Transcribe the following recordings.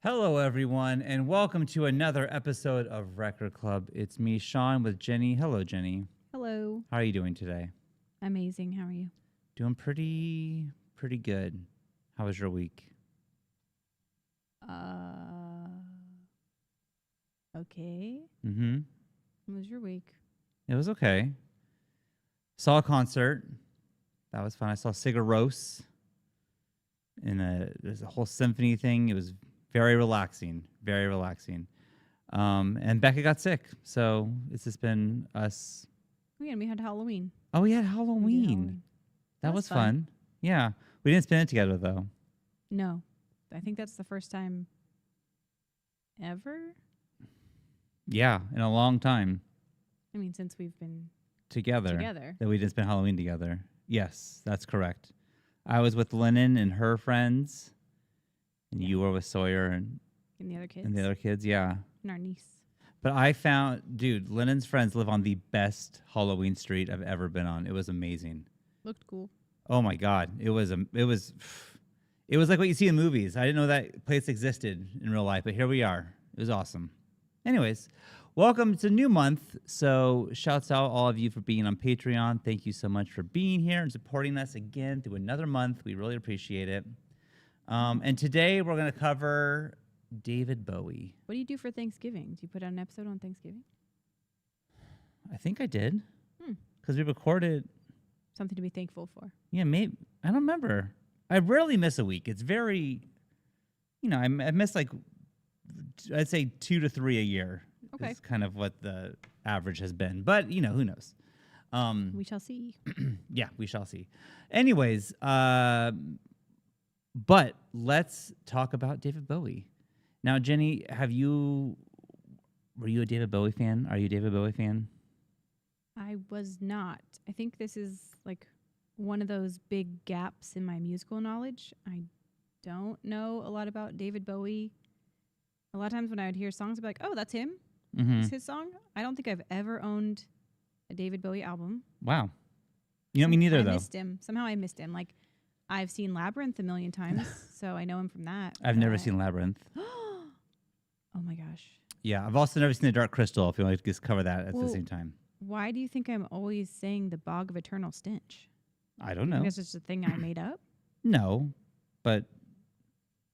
Hello, everyone, and welcome to another episode of Record Club. It's me, Shawn, with Jennie. Hello, Jennie. Hello. How are you doing today? Amazing. How are you? Doing pretty good. How was your week? Okay. Mm-hmm. How was your week? It was okay. Saw a concert. That was fun. I saw Sigur Rós in there's a whole symphony thing. It was very relaxing. Very relaxing. And Becca got sick, so it's just been us. Oh, yeah, and we had Halloween. Oh, we had We did Halloween. That was fun. Yeah. We didn't spend it together, though. No. I think that's the first time ever. Yeah, in a long time I mean, since we've been together. together. That we didn't spend Halloween together. Yes, that's correct. I was with Lennon and her friends, and you were with Sawyer and And the other kids. the other kids, yeah. And our niece. But I found, dude, Lennon's friends live on the best Halloween street I've ever been on. It was amazing. Looked cool. Oh my God, it was like what you see in movies. I didn't know that place existed in real life, but here we are. It was awesome. Anyways, welcome. It's a new month, so shouts out all of you for being on Patreon. Thank you so much for being here and supporting us again through another month. We really appreciate it. And today we're going to cover David Bowie. What do you do for Thanksgiving? Do you put out an episode on Thanksgiving? I think I did because we recorded. Something to be thankful for. Yeah, maybe. I don't remember. I rarely miss a week. It's very, I miss like, I'd say 2 to 3 a year. Okay. Is kind of what the average has been. But, who knows? We shall see. Yeah, we shall see. Anyways, but let's talk about David Bowie. Now, Jennie, were you a David Bowie fan? Are you a David Bowie fan? I was not. I think this is like one of those big gaps in my musical knowledge. I don't know a lot about David Bowie. A lot of times when I would hear songs, I'd be like, oh, that's him. Mm-hmm. It's his song. I don't think I've ever owned a David Bowie album. Wow. Me neither, though. I missed him. Somehow I missed him. Like, I've seen Labyrinth a million times, so I know him from that. I've never seen Labyrinth. Oh, my gosh. Yeah, I've also never seen The Dark Crystal, if you want to just cover that at the same time. Why do you think I'm always saying the Bog of Eternal Stench? I don't know. I guess it's just a thing I made up. No, but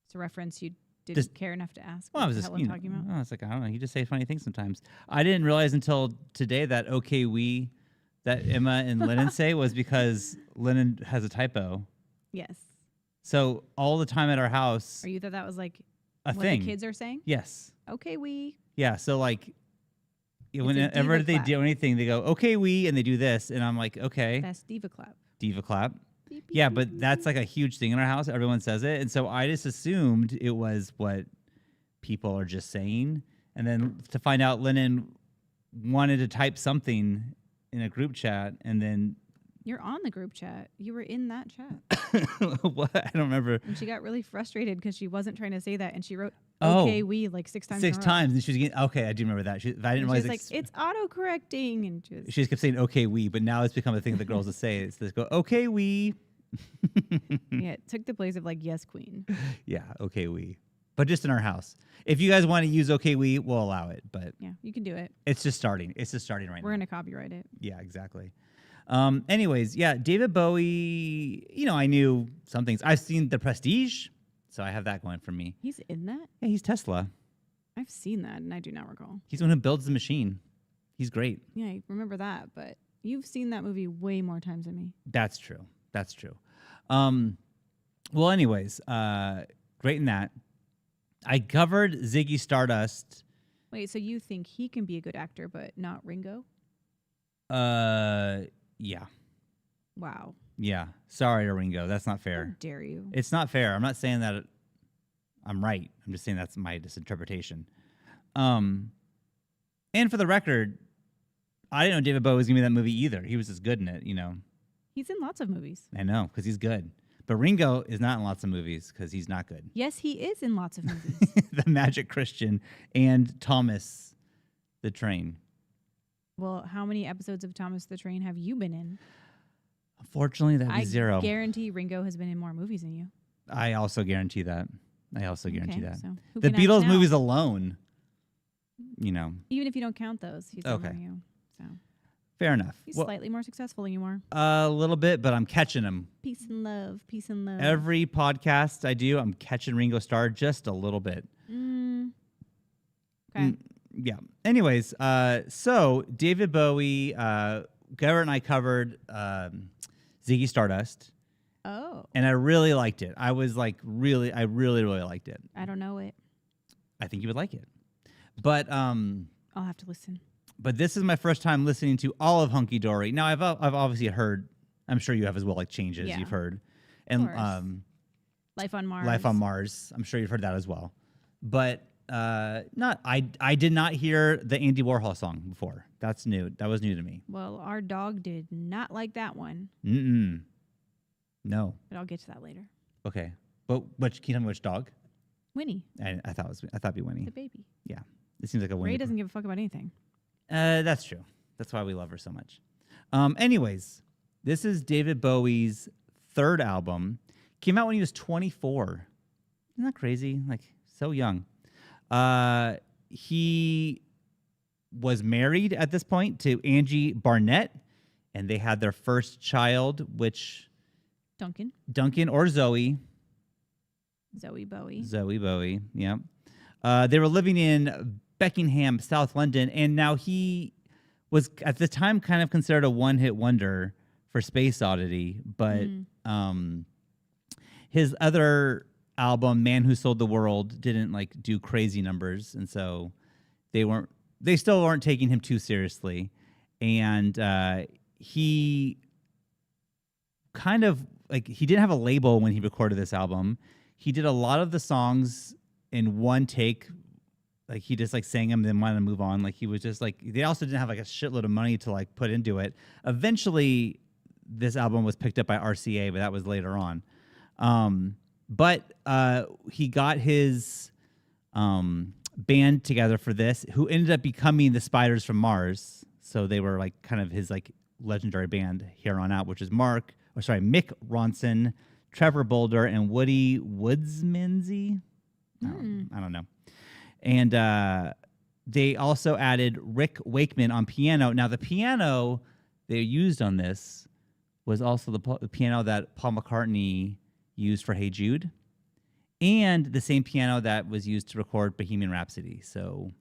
It's a reference you didn't Just- care enough to ask. well, I what was the just, hell I'm talking about. I was like, I don't know. You just say funny things sometimes. I didn't realize until today that "okay, we" that Emma and Lennon say was because Lennon has a typo. Yes. So all the time at our house, Or you thought that was like a what thing. the kids are saying? Yes. Okay, we. Yeah. So like, a whenever diva they clap. do anything, they go, "Okay, we," and they do this, and I'm like, "Okay, Best diva clap. diva clap." Beep, beep, Yeah, beep, but beep, that's beep. like a huge thing in our house. Everyone says it. And so I just assumed it was what people are just saying. And then to find out Lennon wanted to type something in a group chat and then You're on the group chat. You were in that chat. what? I don't remember. And she got really frustrated because she wasn't trying to say that. And she wrote, Oh. okay, we, like 6 times. 6 in a row. times. And she was getting, okay, I do remember that. I didn't And realize she was like, it's auto-correcting. And she was, she just kept saying, okay, we. But now it's become a thing that girls will say. It's just go, okay, we. yeah, it took the place of like, yes, queen. Yeah, okay, we. But just in our house. If you guys want to use okay, we, we'll allow it. But Yeah, you can do it. it's just starting. It's just starting right We're now. going to copyright it. Yeah, exactly. Anyways, yeah, David Bowie, I knew some things. I've seen The Prestige, so I have that going for me. He's in that? Yeah, he's Tesla. I've seen that and I do not recall. He's the one who builds the machine. He's great. Yeah, I remember that, but you've seen that movie way more times than me. That's true. That's true. Well, anyways, great in that. I covered Ziggy Stardust. Wait, so you think he can be a good actor, but not Ringo? Yeah. Wow. Yeah. Sorry, Ringo. That's not How fair. dare you? It's not fair. I'm not saying that I'm right. I'm just saying that's my misinterpretation. And for the record, I didn't know David Bowie was going to be in that movie either. He was just good in it, He's in lots of movies. I know, because he's good. But Ringo is not in lots of movies because he's not good. Yes, he is in lots of movies. The Magic Christian and Thomas the Train. Well, how many episodes of Thomas the Train have you been in? Unfortunately, that'd be I 0. guarantee Ringo has been in more movies than you. I also guarantee that. I also guarantee that. So who The can ask Beatles now? movies alone, Even if you don't count those, he's over Okay. you. So fair enough. he's Well, slightly more successful than you are. a little bit, but I'm catching him. Peace and love. Peace and love. Every podcast I do, I'm catching Ringo Starr just a little bit. Okay. Yeah. Anyways, so David Bowie, Garrett and I covered Ziggy Stardust, Oh, and I really liked it. I really liked it. I don't know it. I think you would like it. But I'll have to listen. but this is my first time listening to all of Hunky Dory. Now I've obviously heard. I'm sure you have as well, like Changes Yeah. you've heard, and course. Life on Mars. Life on Mars. I'm sure you've heard that as well. But not I did not hear the Andy Warhol song before. That's new. That was new to me. Well, our dog did not like that one, No. but I'll get to that later. Okay. But which can you tell me which dog? Winnie, I thought it'd be Winnie. the baby. Yeah. It seems like a Winnie. Ray doesn't give a fuck about anything. That's true. That's why we love her so much. Anyways, this is David Bowie's third album. Came out when he was 24. Isn't that crazy? Like, so young. He was married at this point to Angie Barnett, and they had their first child, which Duncan or Zoe Bowie, yeah. They were living in Beckingham, South London, and now he was at the time kind of considered a one-hit wonder for Space Oddity, but his other album, Man Who Sold the World, didn't like do crazy numbers, and so they still weren't taking him too seriously, and he kind of like he didn't have a label when he recorded this album. He did a lot of the songs in one take. Like he just like sang them, then wanted to move on. Like he was just like, they also didn't have like a shitload of money to like put into it. Eventually this album was picked up by RCA, but that was later on. But he got his band together for this, who ended up becoming the Spiders from Mars. So they were like kind of his like legendary band here on out, which is Mick Ronson, Trevor Bolder, and Woody Woodsmansey. I don't know. And they also added Rick Wakeman on piano. Now, the piano they used on this was also the piano that Paul McCartney used for Hey Jude, and the same piano that was used to record Bohemian Rhapsody. So,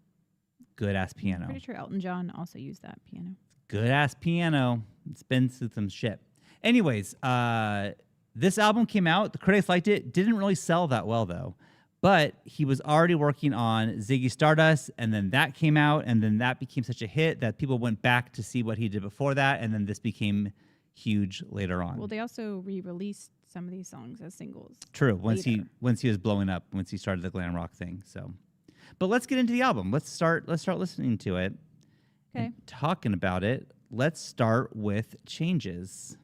good-ass piano. I'm pretty sure Elton John also used that piano. Good-ass piano. It's been through some shit. Anyways, this album came out. The critics liked it. Didn't really sell that well, though. But he was already working on Ziggy Stardust, and then that came out, and then that became such a hit that people went back to see what he did before that, and then this became huge later on. Well, they also re-released some of these songs as singles. True. Once later. he was blowing up, once he started the glam rock thing. So, but let's get into the album. Let's start listening to it. Okay. And talking about it. Let's start with Changes.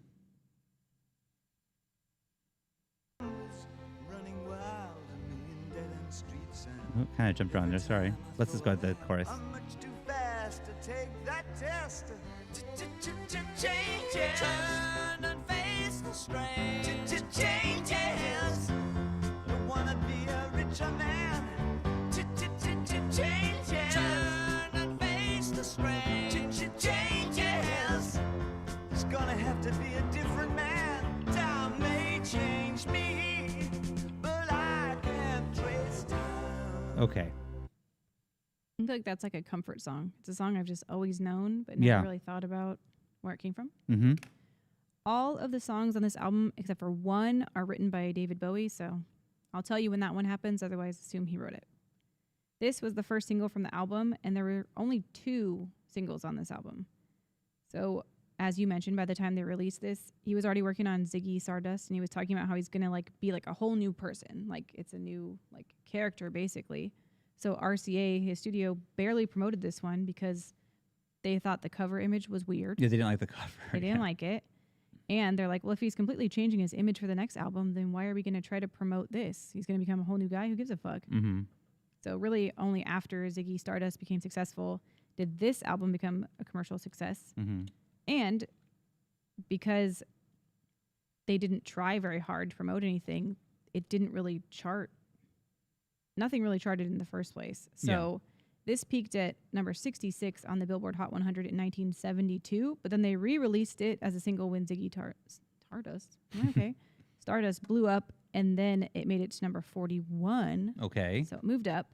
Kind of jumped around there. Sorry. Let's just go to the chorus. I'm much too fast to take that test. Changes. Turn and face the strain. Changes. Don't wanna be a richer man. Changes. Turn and face the strain. Changes. It's gonna have to be a different man. Time may change me, but I can't trace time. Okay. I feel like that's like a comfort song. It's a song I've just always known, but Yeah. never really thought about where it came from. Mm-hmm. All of the songs on this album, except for one, are written by David Bowie, so I'll tell you when that one happens, otherwise assume he wrote it. This was the first single from the album, and there were only 2 singles on this album. So, as you mentioned, by the time they released this, he was already working on Ziggy Stardust, and he was talking about how he's gonna like be like a whole new person. Like it's a new like character, basically. So RCA, his studio, barely promoted this one because they thought the cover image was weird. Yeah, they didn't like the cover. They didn't like it. And they're like, well, if he's completely changing his image for the next album, then why are we going to try to promote this? He's going to become a whole new guy. Who gives a fuck? Mm-hmm. So really only after Ziggy Stardust became successful did this album become a commercial success. Mm-hmm. And because they didn't try very hard to promote anything, it didn't really chart nothing really charted in the first place. So this peaked at number 66 on the Billboard Hot 100 in 1972, but then they re-released it as a single when Ziggy Stardust. Okay. Stardust blew up, and then it made it to number 41. Okay. So it moved up.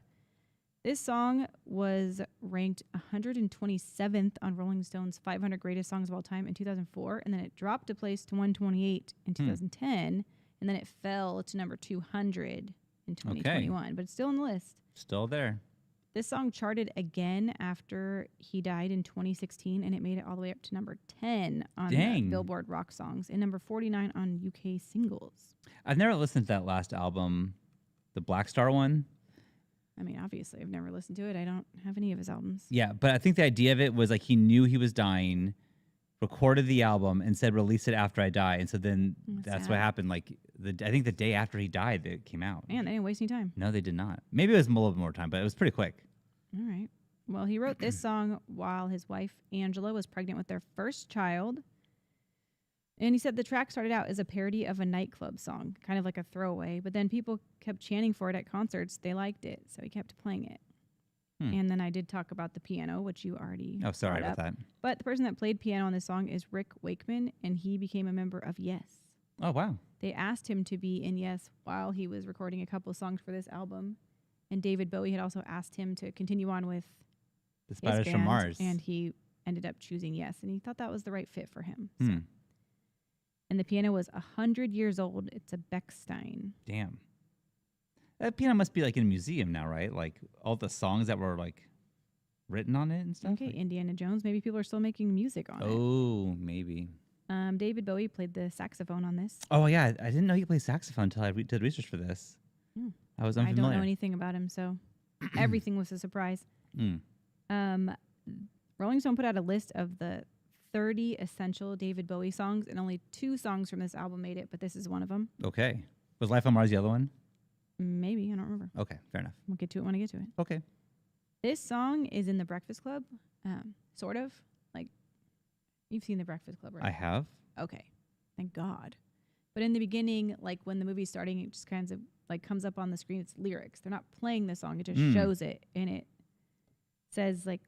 This song was ranked 127th on Rolling Stone's 500 Greatest Songs of All Time in 2004, and then it dropped a place to 128 in 2010, and then it fell to number 200 in 2021, but it's still on the list. Still there. This song charted again after he died in 2016, and it made it all the way up to number 10 on the Billboard Rock Songs and number 49 on UK Singles. I've never listened to that last album, the Black Star one. I mean, obviously, I've never listened to it. I don't have any of his albums. Yeah, but I think the idea of it was like he knew he was dying, recorded the album, and said, release it after I die. And so then that's what happened. Like, I think the day after he died, it came out. Man, they didn't waste any time. No, they did not. Maybe it was a little bit more time, but it was pretty quick. All right. Well, he wrote this song while his wife, Angela, was pregnant with their first child. And he said the track started out as a parody of a nightclub song, kind of like a throwaway. But then people kept chanting for it at concerts. They liked it, so he kept playing it. And then I did talk about the piano, which you already sorry brought about up. that. But the person that played piano on this song is Rick Wakeman, and he became a member of Yes. Oh, wow. They asked him to be in Yes while he was recording a couple of songs for this album. And David Bowie had also asked him to continue on with The Spiders from Mars. And he ended up choosing Yes, and he thought that was the right fit for him. So. And the piano was 100 years old. It's a Bechstein. Damn. That piano must be like in a museum now, right? Like all the songs that were like written on it and stuff. Okay, like Indiana Jones. Maybe people are still making music on it. Oh, maybe. David Bowie played the saxophone on this. Oh, yeah. I didn't know he played saxophone until I did research for this. I was unfamiliar. I don't know anything about him, so everything was a surprise. Rolling Stone put out a list of the 30 essential David Bowie songs, and only 2 songs from this album made it, but this is one of them. Okay. Was Life on Mars the other one? Maybe. I don't remember. Okay, fair enough. We'll get to it when I get to it. Okay. This song is in The Breakfast Club, sort of. Like, you've seen The Breakfast Club, right? I have. Okay. Thank God. But in the beginning, like when the movie's starting, it just kind of like comes up on the screen. It's lyrics. They're not playing the song. It just shows it. And it says like,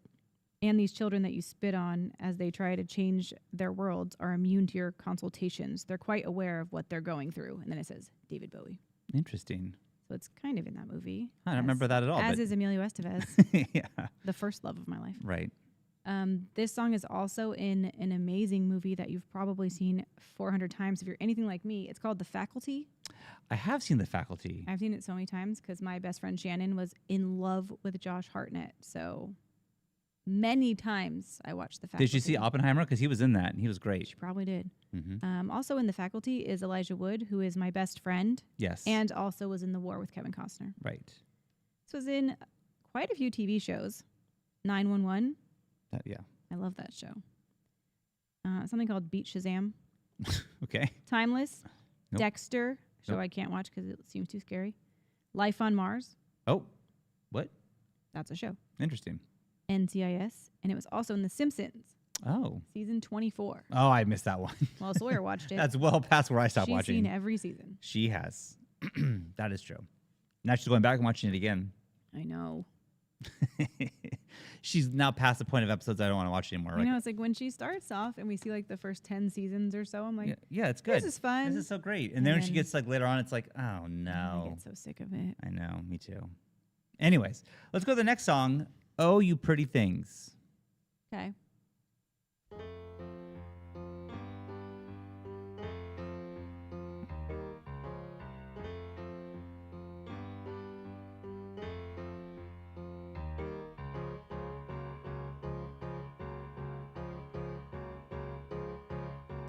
and these children that you spit on as they try to change their worlds are immune to your consultations. They're quite aware of what they're going through. And then it says David Bowie. Interesting. So it's kind of in that movie. I don't remember that at all. As is Emilio Estevez. Yeah. The first love of my life. Right. This song is also in an amazing movie that you've probably seen 400 times. If you're anything like me, it's called The Faculty. I have seen The Faculty. I've seen it so many times because my best friend Shannon was in love with Josh Hartnett. So many times I watched The Faculty. Did you see Oppenheimer? Because he was in that, and he was great. She probably did. Also in The Faculty is Elijah Wood, who is my best friend. Yes. And also was in The War with Kevin Costner. Right. This was in quite a few TV shows. 911. Yeah. I love that show. Something called Beat Shazam. Okay. Timeless. Nope. Dexter. Show I can't watch because it seems too scary. Life on Mars. Oh, what? That's a show. Interesting. NCIS. And it was also in The Simpsons. Oh. Season 24. Oh, I missed that one. Well, Sawyer watched it. That's well past where I stopped watching. She's seen every season. She has. That is true. Now she's going back and watching it again. I know. She's now past the point of episodes I don't want to watch anymore. You know, it's like when she starts off and we see like the first 10 seasons or so, I'm like, yeah, it's good. This is fun. This is so great. And then when she gets like later on, it's like, oh no. I get so sick of it. I know, me too. Anyways, let's go to the next song. Oh, You Pretty Things. Okay.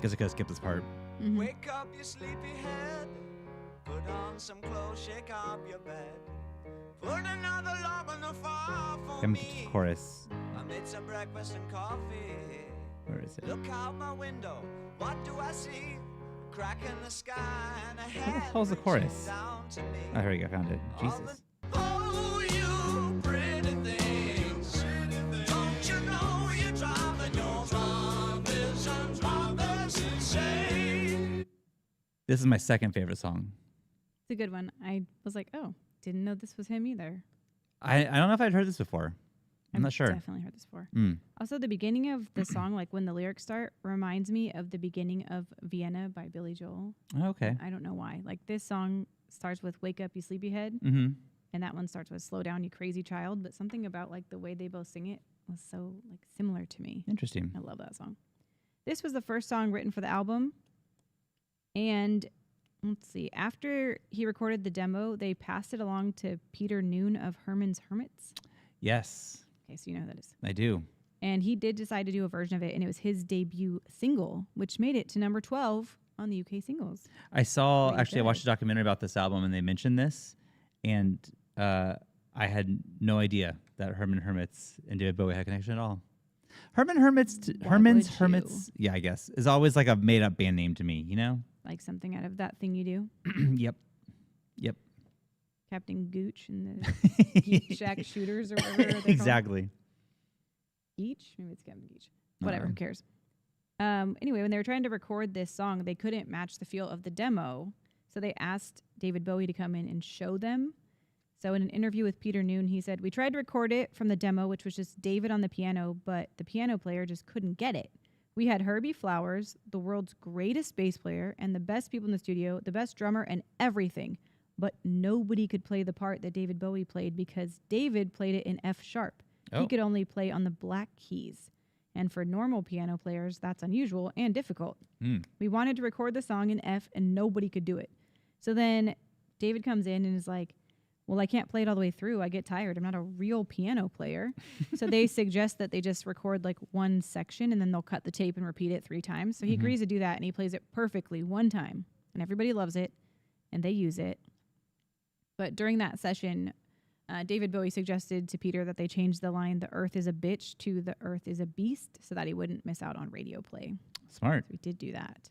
Guess I could skip this part. Wake up, you sleepy head. Put on some clothes, shake up your bed. Put another log on the fire for Come to me. the chorus. I made some breakfast and coffee. Where is it? Look out my window, what do I see? A crack in the sky and a Where the hand hell's the reaching chorus? down to me. Oh, here we go. Found it. Jesus. Oh, you pretty things. Don't you know you're driving your brothers insane? This is my second favorite song. It's a good one. I was like, oh, didn't know this was him either. I don't know if I'd heard this before. I'm not sure. Definitely heard this before. Mm. Also, the beginning of the song, like when the lyrics start, reminds me of the beginning of Vienna by Billy Joel. Okay. I don't know why. Like this song starts with "Wake up, you sleepyhead," Mm-hmm. and that one starts with "Slow down, you crazy child." But something about like the way they both sing it was so like similar to me. Interesting. I love that song. This was the first song written for the album, and let's see. After he recorded the demo, they passed it along to Peter Noon of Herman's Hermits. Yes, Okay, so you know who that is. I do. And he did decide to do a version of it, and it was his debut single, which made it to number 12 on the UK singles. I saw, Pretty actually, I watched a good. documentary about this album, and they mentioned this, and I had no idea that Herman Hermits and David Bowie had a connection at all. Herman's would you? Hermits, yeah, I guess, is always like a made-up band name to me, you know? Like something out of That Thing You Do. Yep. Captain Gooch and the Geek Shack Shooters or whatever they're called. Exactly. Geach? Maybe it's Captain Geach. Whatever, Uh-oh. who cares? Anyway, when they were trying to record this song, they couldn't match the feel of the demo, so they asked David Bowie to come in and show them. So in an interview with Peter Noon, he said, "We tried to record it from the demo, which was just David on the piano, but the piano player just couldn't get it. We had Herbie Flowers, the world's greatest bass player, and the best people in the studio, the best drummer, and everything. But nobody could play the part that David Bowie played because David played it in F sharp. Oh. He could only play on the black keys. And for normal piano players, that's unusual and difficult. Mm. We wanted to record the song in F, and nobody could do it. So then David comes in and is like, well, I can't play it all the way through. I get tired. I'm not a real piano player. So they suggest that they just record like one section, and then they'll cut the tape and repeat it 3 times. So he agrees to do that, and he plays it perfectly one time. And everybody loves it, and they use it. But during that session, David Bowie suggested to Peter that they change the line, "The earth is a bitch," to "The earth is a beast," so that he wouldn't miss out on radio play. Smart. So we did do that.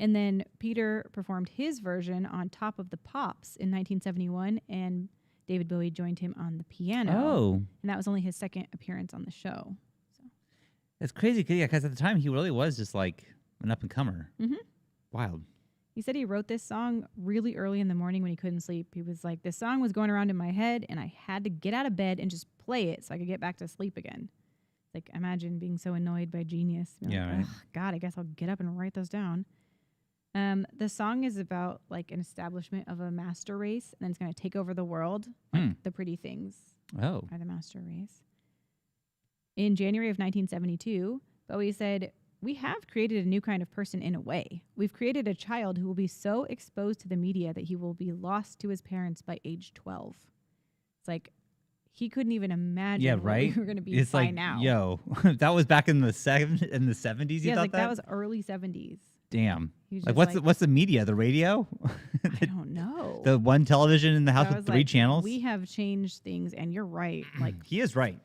And then Peter performed his version on Top of the Pops in 1971, and David Bowie joined him on the piano. Oh, And that was only his second appearance on the show. it's crazy. Because at the time, he really was just like an up-and-comer. Mhm. Wild. He said he wrote this song really early in the morning when he couldn't sleep. He was like, this song was going around in my head, and I had to get out of bed and just play it so I could get back to sleep again. Like, imagine being so annoyed by Genius. Being Yeah, like, right. "Ugh, God, I guess I'll get up and write those down." The song is about like an establishment of a master race, and then it's going to take over the world. Like the pretty things Oh. are the master race. In January of 1972, Bowie said, "We have created a new kind of person in a way. We've created a child who will be so exposed to the media that he will be lost to his parents by age 12. It's like he couldn't even imagine Yeah, what right. we were going to be It's by like, now. yo, that was back in the 70s. You Yeah, thought like that was early 70s. damn. He was Like just what's the media? The radio? I don't know. The one television in the house I with was 3 like, channels? We have changed things, and you're right. Like, He is right.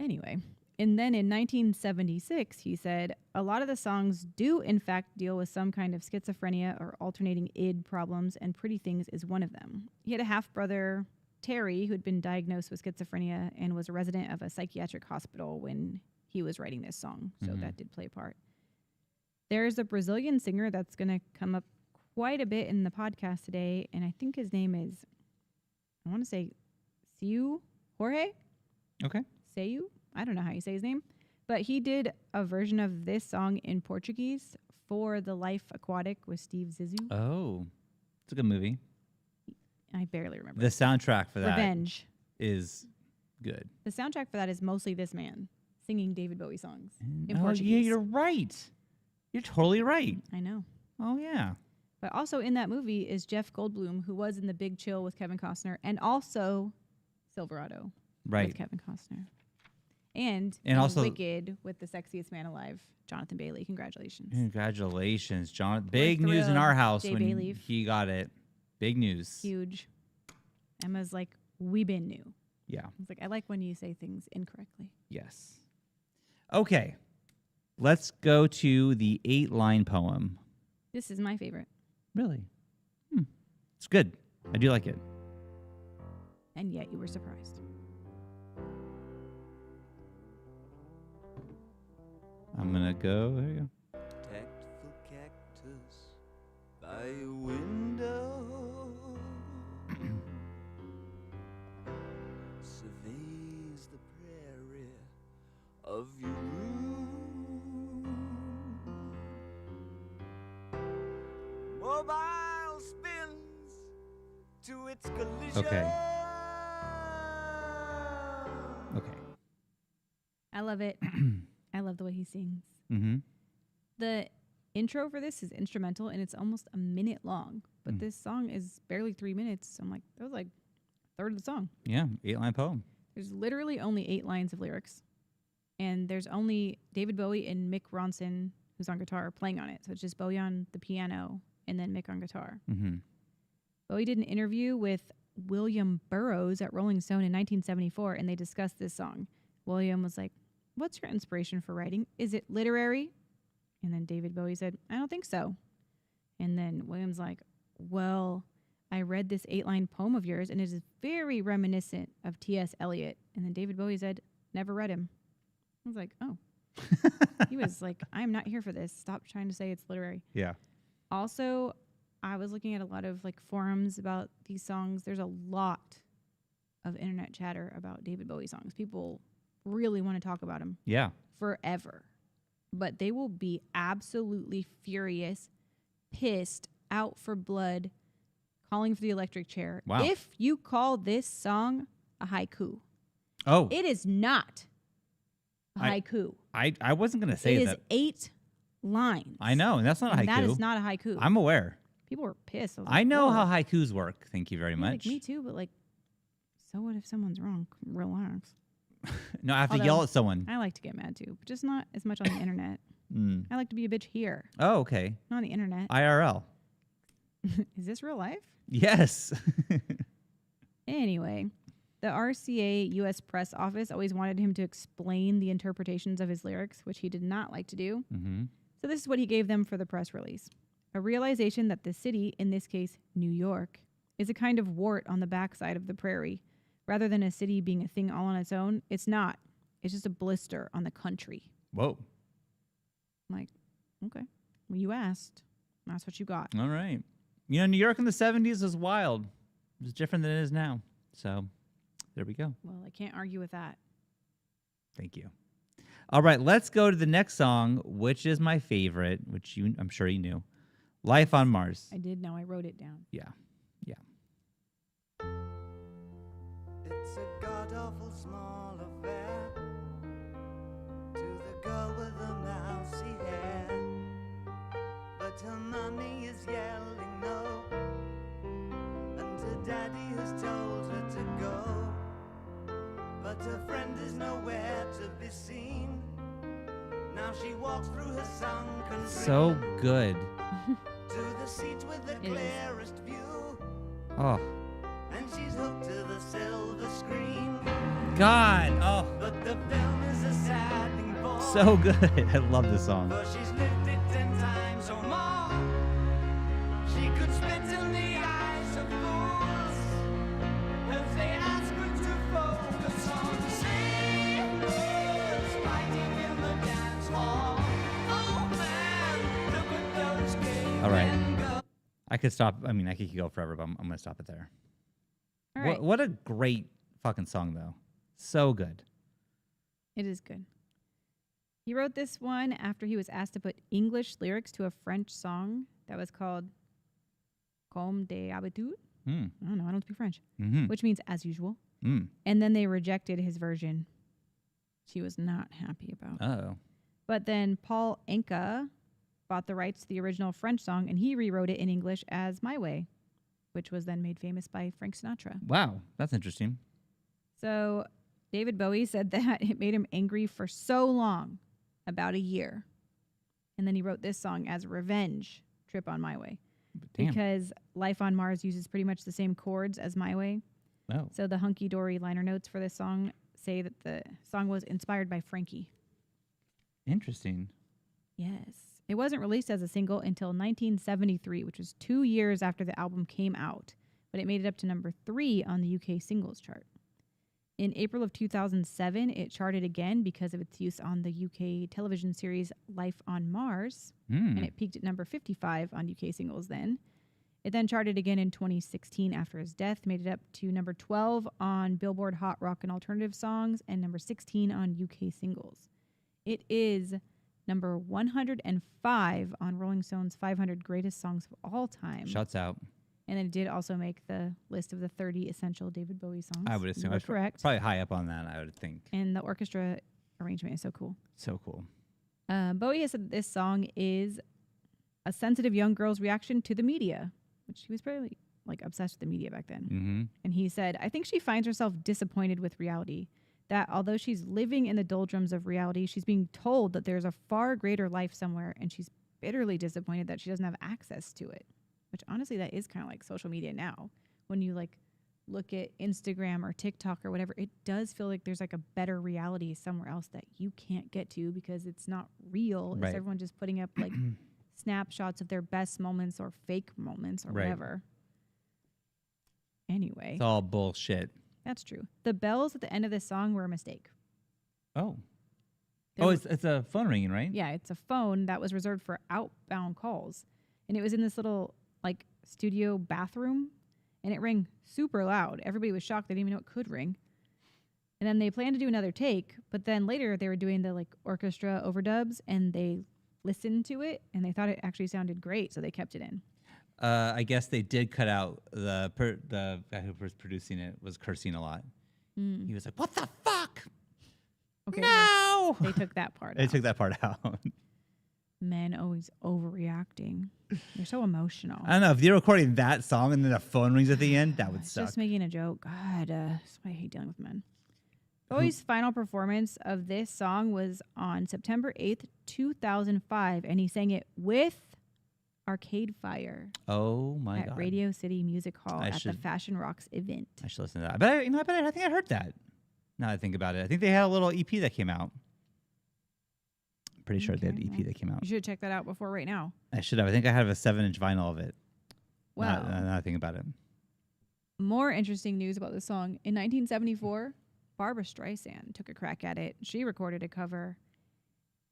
anyway. And then in 1976, he said, a lot of the songs do, in fact, deal with some kind of schizophrenia or alternating id problems, and Pretty Things is one of them. He had a half-brother, Terry, who had been diagnosed with schizophrenia and was a resident of a psychiatric hospital when he was writing this song. So that did play a part. There's a Brazilian singer that's going to come up quite a bit in the podcast today, and I think his name is, I want to say, Seu Jorge? Okay. Seu? I don't know how you say his name. But he did a version of this song in Portuguese for The Life Aquatic with Steve Zissou. Oh. It's a good movie. I barely remember. The soundtrack for that Revenge. is good. The soundtrack for that is mostly this man singing David Bowie songs in Oh, Portuguese. yeah, you're right. You're totally right. I know. Oh, yeah. But also in that movie is Jeff Goldblum, who was in The Big Chill with Kevin Costner, and also Silverado Right. with Kevin Costner. And And also- Wicked with the sexiest man alive, Jonathan Bailey. Congratulations. Congratulations, John. Big We're news in thrilled, our house Jay when Bailey. he got it. Big news. Huge. Emma's like, we been new. Yeah. I was like, I like when you say things incorrectly. Yes. Okay. Let's go to the 8-line poem. This is my favorite. Really? It's good. I do like it. And yet you were surprised. I'm going to go. There you go. Tactful cactus by your window. its collision. Okay. Okay. I love it. I love the way he sings. Mm-hmm. The intro for this is instrumental and it's almost a minute long. But this song is barely 3 minutes. I'm like, that was like a third of the song. Yeah, 8-line poem. There's literally only 8 lines of lyrics. And there's only David Bowie and Mick Ronson, who's on guitar, playing on it. So it's just Bowie on the piano and then Mick on guitar. Mm-hmm. Bowie did an interview with William Burroughs at Rolling Stone in 1974, and they discussed this song. William was like, what's your inspiration for writing? Is it literary? And then David Bowie said, I don't think so. And then William's like, well, I read this 8-line poem of yours, and it is very reminiscent of T.S. Eliot. And then David Bowie said, never read him. I was like, oh. He was like, I'm not here for this. Stop trying to say it's literary. Yeah. Also, I was looking at a lot of like forums about these songs. There's a lot of internet chatter about David Bowie songs. People really want to talk about him Yeah. forever. But they will be absolutely furious, pissed, out for blood, calling for the electric chair. Wow. If you call this song a haiku, Oh, it is not a haiku. I wasn't going to say It is that. 8 lines. I know, and that's not a And haiku. that is not a haiku. I'm aware. People were pissed. I know whoa. how haikus work. Thank you very Yeah, much. like, me too, but like, so what if someone's wrong? Relax. No, I have to Although- yell at someone. I like to get mad too, but just not as much on the internet. Mm. I like to be a bitch here, Oh, okay. not on the internet. IRL. Is this real life? Yes. Anyway, the RCA U.S. press office always wanted him to explain the interpretations of his lyrics, which he did not like to do. Mm-hmm. So this is what he gave them for the press release. A realization that the city, in this case, New York, is a kind of wart on the backside of the prairie. Rather than a city being a thing all on its own, it's not. It's just a blister on the country. Whoa. I'm like, okay. Well, you asked. That's what you got. All right. You know, New York in the 70s was wild. It was different than it is now. So there we go. Well, I can't argue with that. Thank you. All right, let's go to the next song, which is my favorite, which I'm sure you knew. Life on Mars. I did know. I wrote it down. Yeah. Yeah. It's a god-awful small affair to the girl with the mousy hair, but her mommy is yelling no, and her daddy has told her to go, but her friend is nowhere to be seen. Now she walks through her sunken So dream good. to the seat with the It is. clearest view, Oh, and she's hooked to the silver screen. God. Oh, But the film is a saddening bore, so good. I love this song. for she's lived it 10 times or more. She could spit in the eyes of fools if they ask her to focus on sailors fighting in the dance hall. Oh man, look at those cavemen All right. go. I could stop. I mean, I could go forever, but I'm going to stop it there. All right. What a great fucking song, though. So good. It is good. He wrote this one after he was asked to put English lyrics to a French song that was called Comme d'habitude. Mm. I don't know. I don't speak French, Mm-hmm. which means as usual. Mm. And then they rejected his version. She was not happy about. Oh. But then Paul Anka bought the rights to the original French song, and he rewrote it in English as My Way, which was then made famous by Frank Sinatra. Wow. That's interesting. So David Bowie said that it made him angry for so long, about a year. And then he wrote this song as a revenge trip on My Way. Damn. Because Life on Mars uses pretty much the same chords as My Way. Oh. So the Hunky Dory liner notes for this song say that the song was inspired by Frankie. Interesting. Yes. It wasn't released as a single until 1973, which was 2 years after the album came out, but it made it up to number 3 on the UK singles chart. In April of 2007, it charted again because of its use on the UK television series Life on Mars, Mm. and it peaked at number 55 on UK singles then. It then charted again in 2016 after his death, made it up to number 12 on Billboard Hot Rock and Alternative Songs, and number 16 on UK singles. It is number 105 on Rolling Stone's 500 Greatest Songs of All Time. Shuts out. And it did also make the list of the 30 essential David Bowie songs. I would assume. You were correct. Probably high up on that, I would think. And the orchestra arrangement is so cool. So cool. Bowie has said this song is a sensitive young girl's reaction to the media, which he was probably like obsessed with the media back then. Mm-hmm. And he said, I think she finds herself disappointed with reality, that although she's living in the doldrums of reality, she's being told that there's a far greater life somewhere, and she's bitterly disappointed that she doesn't have access to it, which honestly, that is kind of like social media now. When you like look at Instagram or TikTok or whatever, it does feel like there's like a better reality somewhere else that you can't get to because it's not real. Right. It's everyone just putting up like snapshots of their best moments or fake moments or Right. whatever. Anyway, It's all bullshit. that's true. The bells at the end of this song were a mistake. Oh. There Oh, was- it's a phone ringing, right? Yeah, it's a phone that was reserved for outbound calls. And it was in this little like studio bathroom, and it rang super loud. Everybody was shocked. They didn't even know it could ring. And then they planned to do another take, but then later they were doing the like orchestra overdubs, and they listened to it and they thought it actually sounded great, so they kept it in. I guess they did cut out the guy who was producing it was cursing a lot. He was like, "What the fuck? Okay, No!" they took that part They out. took that part out. Men always overreacting. They're so emotional. I don't know if you're recording that song and then the phone rings at the end. That would It's suck. just making a joke. God, that's why I hate dealing with men. Bowie's final performance of this song was on September 8th, 2005, and he sang it with Arcade Fire Oh my at god! Radio City Music Hall I at the should- Fashion Rocks event. I should listen to that. But I think I heard that. Now that I think about it, I think they had a little EP that came out. I'm pretty sure they had Okay, an EP well, that came out. You should check that out before right now. I should have. I think I have a 7-inch vinyl of it. Well, Now that I think about it. more interesting news about this song. In 1974, Barbra Streisand took a crack at it. She recorded a cover,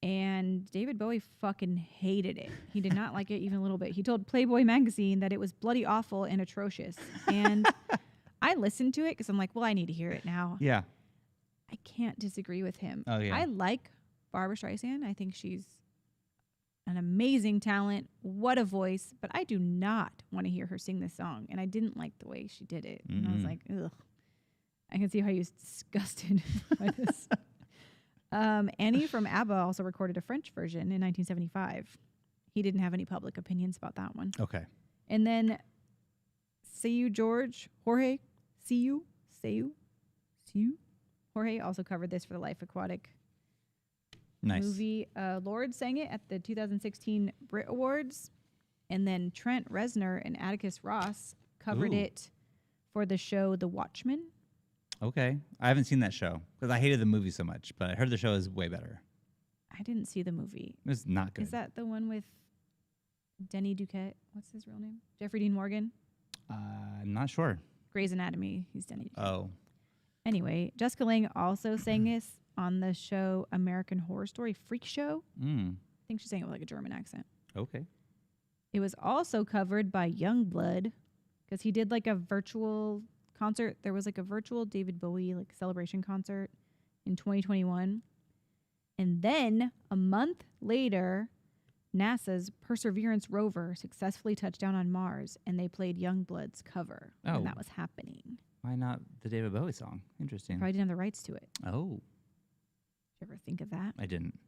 and David Bowie fucking hated it. He did not like it even a little bit. He told Playboy magazine that it was bloody awful and atrocious. And I listened to it because I'm like, well, I need to hear it now. Yeah. I can't disagree with him. Oh, yeah. I like Barbra Streisand. I think she's an amazing talent. What a voice. But I do not want to hear her sing this song. And I didn't like the way she did it. And I was Mm-mm. like, ugh. I can see how he was disgusted by this. Annie from ABBA also recorded a French version in 1975. He didn't have any public opinions about that one. Okay. And then Jorge, Jorge also covered this for the Life Aquatic Nice. movie. Lord sang it at the 2016 Brit Awards. And then Trent Reznor and Atticus Ross covered Ooh. it for the show The Watchmen. Okay. I haven't seen that show because I hated the movie so much, but I heard the show is way better. I didn't see the movie. It was not good. Is that the one with Denny Duquette? What's his real name? Jeffrey Dean Morgan? I'm not sure. Grey's Anatomy. He's Denny Duquette. Oh. Anyway, Jessica Lange also sang this on the show American Horror Story Freak Show. Mm. I think she sang it with like a German accent. Okay. It was also covered by Youngblood because he did like a virtual concert. There was like a virtual David Bowie like celebration concert in 2021. And then a month later, NASA's Perseverance rover successfully touched down on Mars, and they played Youngblood's cover Oh. when that was happening. Why not the David Bowie song? Interesting. Probably didn't have the rights to it. Oh, Did you ever think of that? I didn't.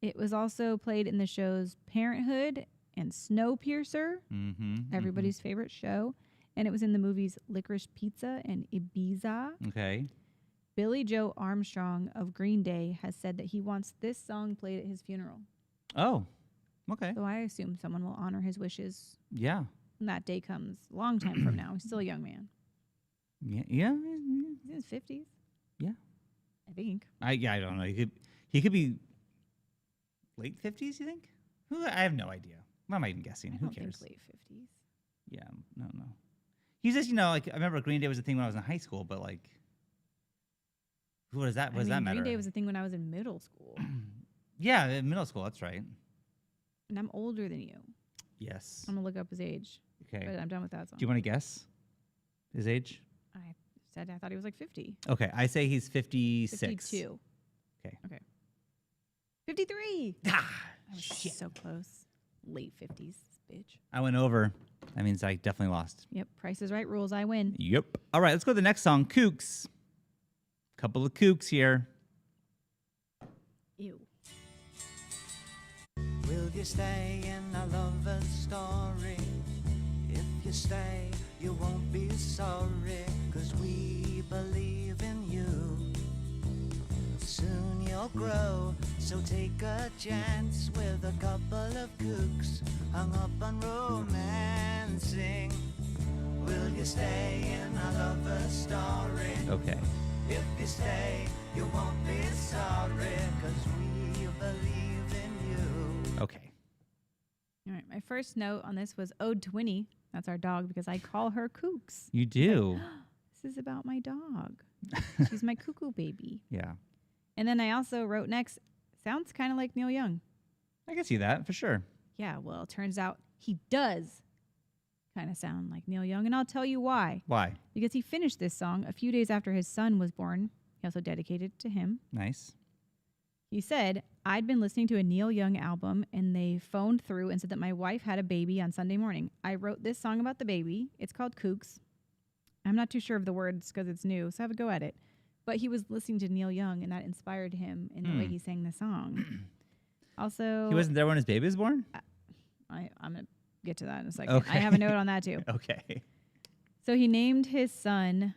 It was also played in the shows Parenthood and Snowpiercer, Mm-hmm. everybody's favorite show. And it was in the movies Licorice Pizza and Ibiza. Okay. Billy Joe Armstrong of Green Day has said that he wants this song played at his funeral. Oh, okay. So I assume someone will honor his wishes Yeah. when that day comes a long time from now. He's still a young man. Yeah. Yeah. He's in his 50s. Yeah. I think. I don't know. He could be late 50s. You think? I have no idea. What am I even guessing? I Who don't cares? think late 50s. Yeah. No. He's just like I remember Green Day was a thing when I was in high school, but like, what does that? What does that matter? Green Day was a thing when I was in middle school. Yeah, in middle school. That's right. And I'm older than you. Yes. I'm going to look up his age. Okay. But I'm done with that song. Do you want to guess his age? I said I thought he was like 50. Okay, I say he's 56. 52. Okay. 53. Ah, I was shit. so close. Late 50s. bitch. I went over. That means I definitely lost. Yep. Price is Right rules. I win. Yep. All right, let's go to the next song, Kooks. Couple of kooks here. Ew. Will you stay in a lover's story? If you stay, you won't be sorry, 'cause we believe in you. Soon you'll grow, so take a chance with a couple of kooks hung up on romancing. Will you stay in a lover's story? Okay. If you stay, you won't be sorry, 'cause we believe in you. Okay. All right. My first note on this was Ode to Winnie. That's our dog because I call her Kooks. You do. This is about my dog. She's my cuckoo baby. Yeah. And then I also wrote next, sounds kind of like Neil Young. I can see that for sure. Yeah, well, it turns out he does kind of sound like Neil Young, and I'll tell you why. Why? Because he finished this song a few days after his son was born. He also dedicated it to him. Nice. He said, I'd been listening to a Neil Young album, and they phoned through and said that my wife had a baby on Sunday morning. I wrote this song about the baby. It's called Kooks. I'm not too sure of the words because it's new, so have a go at it. But he was listening to Neil Young, and that inspired him in the way he sang the song. Also, He wasn't there when his baby was born? I'm going to get to that in a second. Okay. I have a note on that too. Okay. So he named his son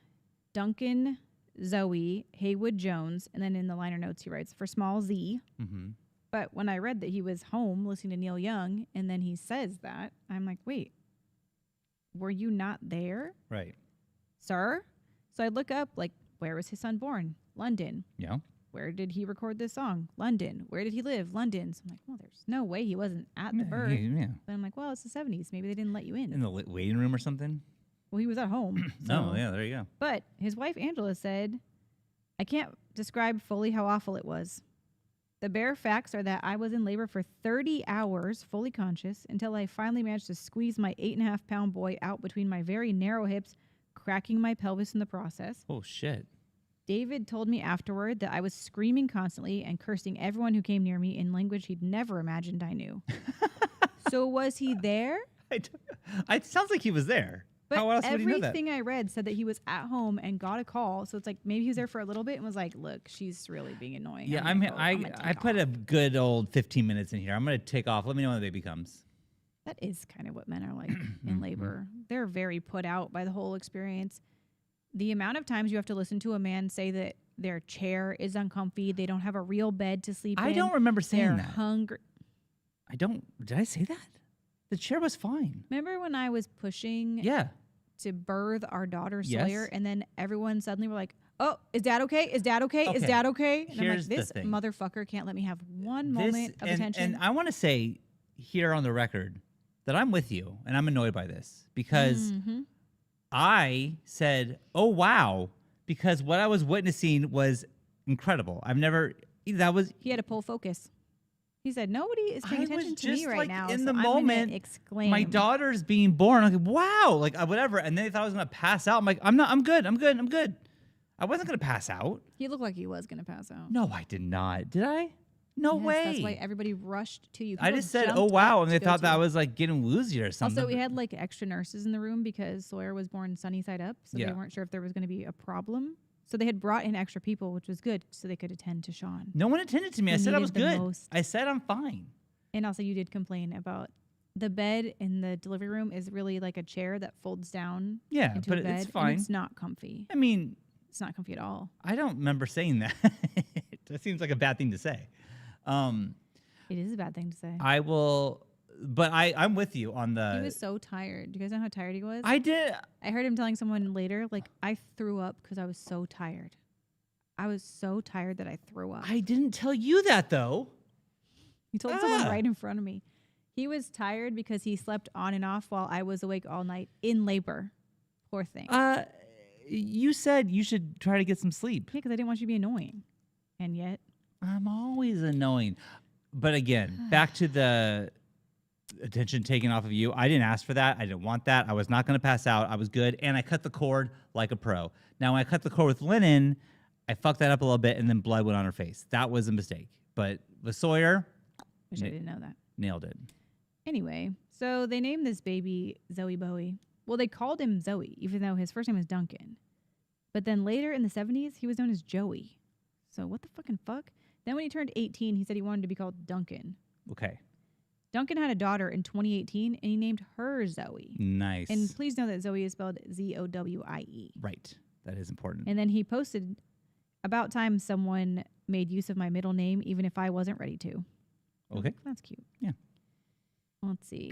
Duncan Zoe Haywood Jones, and then in the liner notes he writes for small Z. Mm-hmm. But when I read that he was home listening to Neil Young, and then he says that, I'm like, wait, were you not there, Right. sir? So I look up, like, where was his son born? London. Yeah. Where did he record this song? London. Where did he live? London. So I'm like, well, there's no way he wasn't at the birth. Yeah. But I'm like, well, it's the 70s. Maybe they didn't let you in. In the waiting room or something? Well, he was at home. No, so- yeah, there you go. But his wife, Angela, said, I can't describe fully how awful it was. The bare facts are that I was in labor for 30 hours, fully conscious, until I finally managed to squeeze my 8.5-pound boy out between my very narrow hips, cracking my pelvis in the process. Oh, shit. David told me afterward that I was screaming constantly and cursing everyone who came near me in language he'd never imagined I knew. So was he there? It sounds like he was there. But How else would he know that? everything I read said that he was at home and got a call. So it's like maybe he was there for a little bit and was like, "Look, she's really being annoying." Yeah, I'm gonna I take put off." a good old 15 minutes in here. I'm going to take off. Let me know when the baby comes. That is kind of what men are like in labor. They're very put out by the whole experience. The amount of times you have to listen to a man say that their chair is uncomfy, they don't have a real bed to sleep in. I don't remember saying they're that. hungry. I don't. Did I say that? The chair was fine. Remember when I was pushing Yeah. to birth our daughter Yes. Sawyer, and then everyone suddenly were like, "Oh, is Dad okay? Is Dad okay? Is Okay. Dad okay?" And Here's I'm the like, "This thing. motherfucker can't let me have one moment of attention." And I want to say here on the record that I'm with you, and I'm annoyed by this because Mhm. I said, "Oh wow," because what I was witnessing was incredible. I've never. That was. He had to pull focus. He said, "Nobody is paying I was attention to just me right like now." in so the I'm gonna moment, exclaim. My daughter's being born. I'm like, wow, like whatever. And then they thought I was gonna pass out. I'm like, I'm not. I'm good. I'm good. I'm good. I wasn't gonna pass out. He looked like he was gonna pass out. No, I did not. Did I? No Yes, way. That's why everybody rushed to you. I People just said, jumped "Oh wow," up and to they go thought to that I you. was like getting woozy or something. Also, we had like extra nurses in the room because Sawyer was born sunny side up, so Yeah. they weren't sure if there was going to be a problem. So they had brought in extra people, which was good, so they could attend to Shawn. No one attended to me. I Who said I needed was the good. most. I said I'm fine. And also, you did complain about the bed in the delivery room is really like a chair that folds down Yeah, into but a bed. it's fine. And it's not comfy. I mean, It's not comfy at all. I don't remember saying that. That seems like a bad thing to say. It is a bad thing to say. I will, but I'm with you on the. He was so tired. Do you guys know how tired he was? I did. I heard him telling someone later, like, I threw up because I was so tired. I was so tired that I threw up. I didn't tell you that though. He told someone Ah. right in front of me. He was tired because he slept on and off while I was awake all night in labor. Poor thing. You said you should try to get some sleep. Yeah, because I didn't want you to be annoying. And yet, I'm always annoying. But again, back to the attention taken off of you. I didn't ask for that. I didn't want that. I was not going to pass out. I was good. And I cut the cord like a pro. Now, when I cut the cord with linen, I fucked that up a little bit and then blood went on her face. That was a mistake. But with Sawyer, wish I didn't know that. nailed it. Anyway, So they named this baby Zoe Bowie. Well, they called him Zoe, even though his first name was Duncan. But then later in the 70s, he was known as Joey. So what the fucking fuck? Then when he turned 18, he said he wanted to be called Duncan. Okay. Duncan had a daughter in 2018, and he named her Zoe. Nice. And please know that Zoe is spelled Zowie. Right. That is important. And then he posted, about time someone made use of my middle name, even if I wasn't ready to. Okay. That's cute. Yeah. Let's see.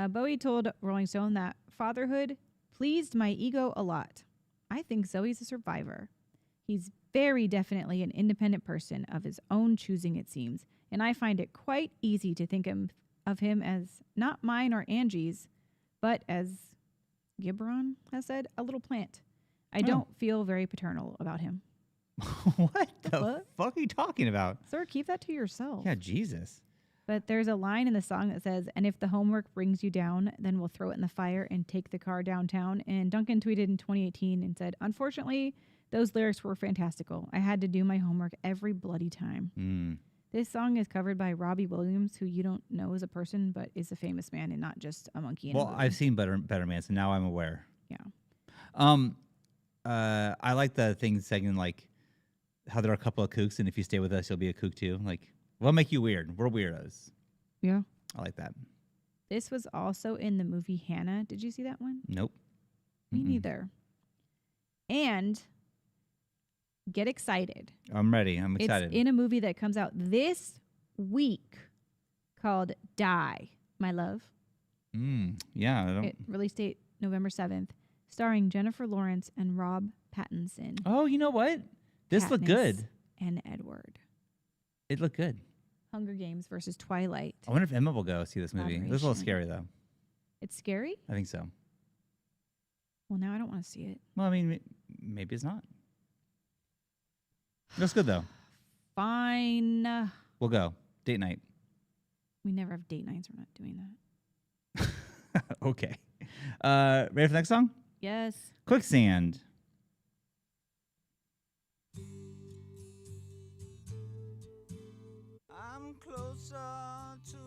Bowie told Rolling Stone that fatherhood pleased my ego a lot. I think Zoe's a survivor. He's very definitely an independent person of his own choosing, it seems, and I find it quite easy to think of him as not mine or Angie's, but as Gibran has said, a little plant. I don't feel very paternal about him. What the fuck are you talking about? Sir, keep that to yourself. Yeah, Jesus. But there's a line in the song that says, and if the homework brings you down, then we'll throw it in the fire and take the car downtown. And Duncan tweeted in 2018 and said, unfortunately, those lyrics were fantastical. I had to do my homework every bloody time. This song is covered by Robbie Williams, who you don't know as a person, but is a famous man and not just a monkey in a movie. I've seen Better Man, so now I'm aware. Yeah. I like the thing saying, like, how there are a couple of kooks, and if you stay with us, you'll be a kook too. Like, we'll make you weird. We're weirdos. Yeah. I like that. This was also in the movie Hannah. Did you see that one? Nope. Me neither. And get excited. I'm ready. I'm excited. It's in a movie that comes out this week called Die, My Love. Yeah. Release date November 7th, starring Jennifer Lawrence and Rob Pattinson. Oh, you know what? This looked good. And Edward. It looked good. Hunger Games versus Twilight. I wonder if Emma will go see this movie. It was a little Collaboration. scary, though. It's scary? I think so. Well, now I don't want to see it. Well, I mean, maybe it's not. That's good, though. Fine. We'll go. Date night. We never have date nights. We're not doing that. Okay. Ready for the next song? Yes. Quicksand. I'm closer to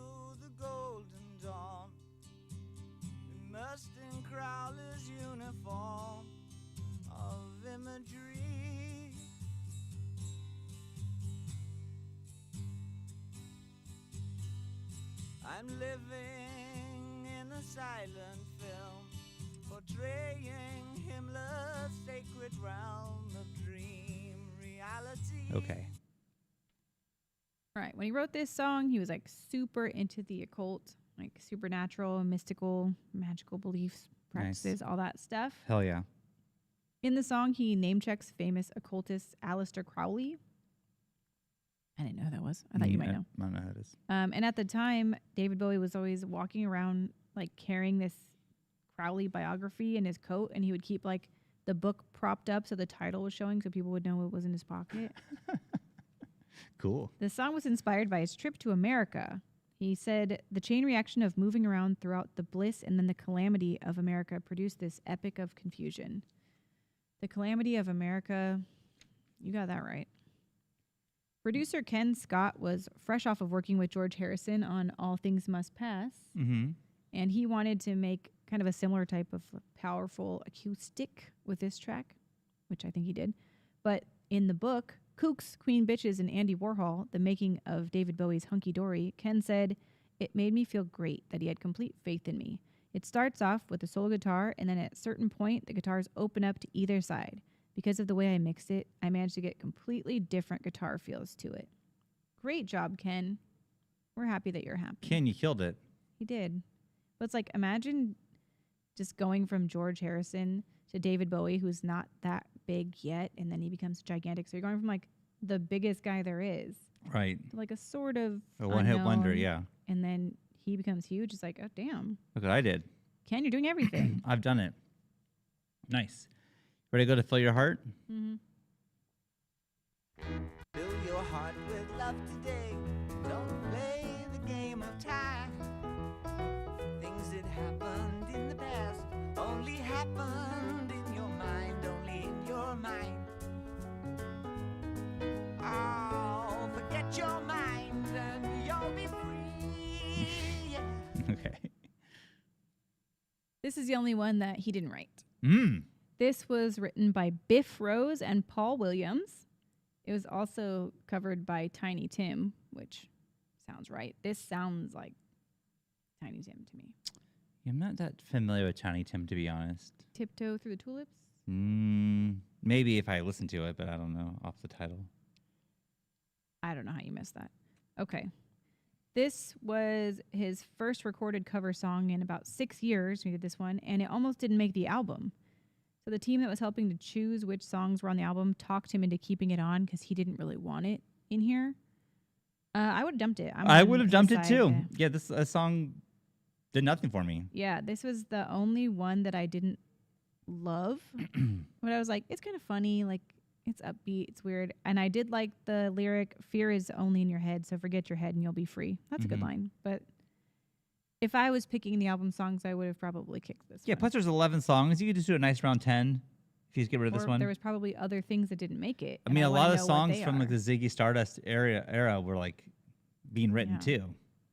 the golden dawn, immersed in Crowler's uniform of imagery. I'm living in a silent film, portraying Himmler's sacred realm of dream reality. Okay. All right. When he wrote this song, he was like super into the occult, like supernatural, mystical, magical beliefs, practices, all that stuff. Hell yeah. In the song, he name checks famous occultist Aleister Crowley. I didn't know who that was. I thought you might know. I don't know who it is. And at the time, David Bowie was always walking around like carrying this Crowley biography in his coat, and he would keep like the book propped up so the title was showing so people would know what was in his pocket. Cool. The song was inspired by his trip to America. He said the chain reaction of moving around throughout the bliss and then the calamity of America produced this epic of confusion. The calamity of America, you got that right. Producer Ken Scott was fresh off of working with George Harrison on All Things Must Pass, and he wanted to make kind of a similar type of powerful acoustic with this track, which I think he did. But in the book, Kooks, Queen Bitches, and Andy Warhol, the making of David Bowie's Hunky Dory, Ken said, "It made me feel great that he had complete faith in me. It starts off with a solo guitar, and then at a certain point, the guitars open up to either side. Because of the way I mixed it, I managed to get completely different guitar feels to it." Great job, Ken. We're happy that you're happy. Ken, you killed it. He did. But it's like, imagine just going from George Harrison to David Bowie, who's not that big yet, and then he becomes gigantic. So you're going from like the biggest guy there is Right. to like a sort of A one-hit wonder, unknown, yeah. and then he becomes huge. It's like, oh, damn. Look what I did. Ken, you're doing everything. I've done it. Nice. Ready to go to Fill Your Heart? Mm-hmm. Fill your heart with love today. Don't play the game of time. Things that happened in the past only happened in your mind, only in your mind. Oh, forget your mind and you'll be free. Yeah. Okay. This is the only one that he didn't write. Mm. This was written by Biff Rose and Paul Williams. It was also covered by Tiny Tim, which sounds right. This sounds like Tiny Tim to me. I'm not that familiar with Tiny Tim, to be honest. Tiptoe Through the Tulips? Maybe if I listen to it, but I don't know off the title. I don't know how you missed that. Okay. This was his first recorded cover song in about 6 years. We did this one, and it almost didn't make the album. So the team that was helping to choose which songs were on the album talked him into keeping it on because he didn't really want it in here. I would have dumped it. I would have dumped it too. Yeah, this song did nothing for me. Yeah, this was the only one that I didn't love. But I was like, it's kind of funny. Like, it's upbeat. It's weird. And I did like the lyric, fear is only in your head, so forget your head and you'll be free. That's a good line. But if I was picking the album songs, I would have probably kicked this one. Yeah, plus there's 11 songs. You could just do a nice round 10 if you just get rid of this one. There was probably other things that didn't make it. I mean, a lot of songs from like the Ziggy Stardust era were like being written too.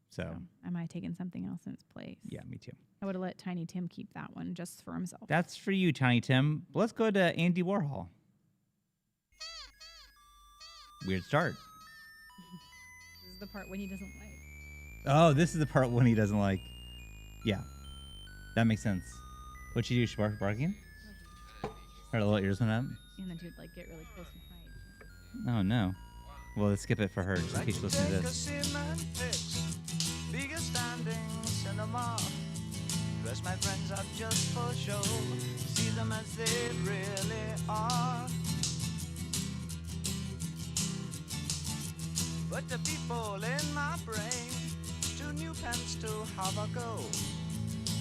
So I might have taken something else in its place. Yeah, me too. I would have let Tiny Tim keep that one just for himself. That's for you, Tiny Tim. Let's go to Andy Warhol. Weird start. This is the part when he doesn't like. Oh, this is the part when he doesn't like. Yeah, that makes sense. What'd you do? She barking? Her little ears went up. And then she'd like get really close and hide. Oh no. Well, let's skip it for her. Just in case she listens to this. Biggest standing cinema. Dress my friends up just for show. See them as they really are. But the people in my brain, 2 new pens to have a go.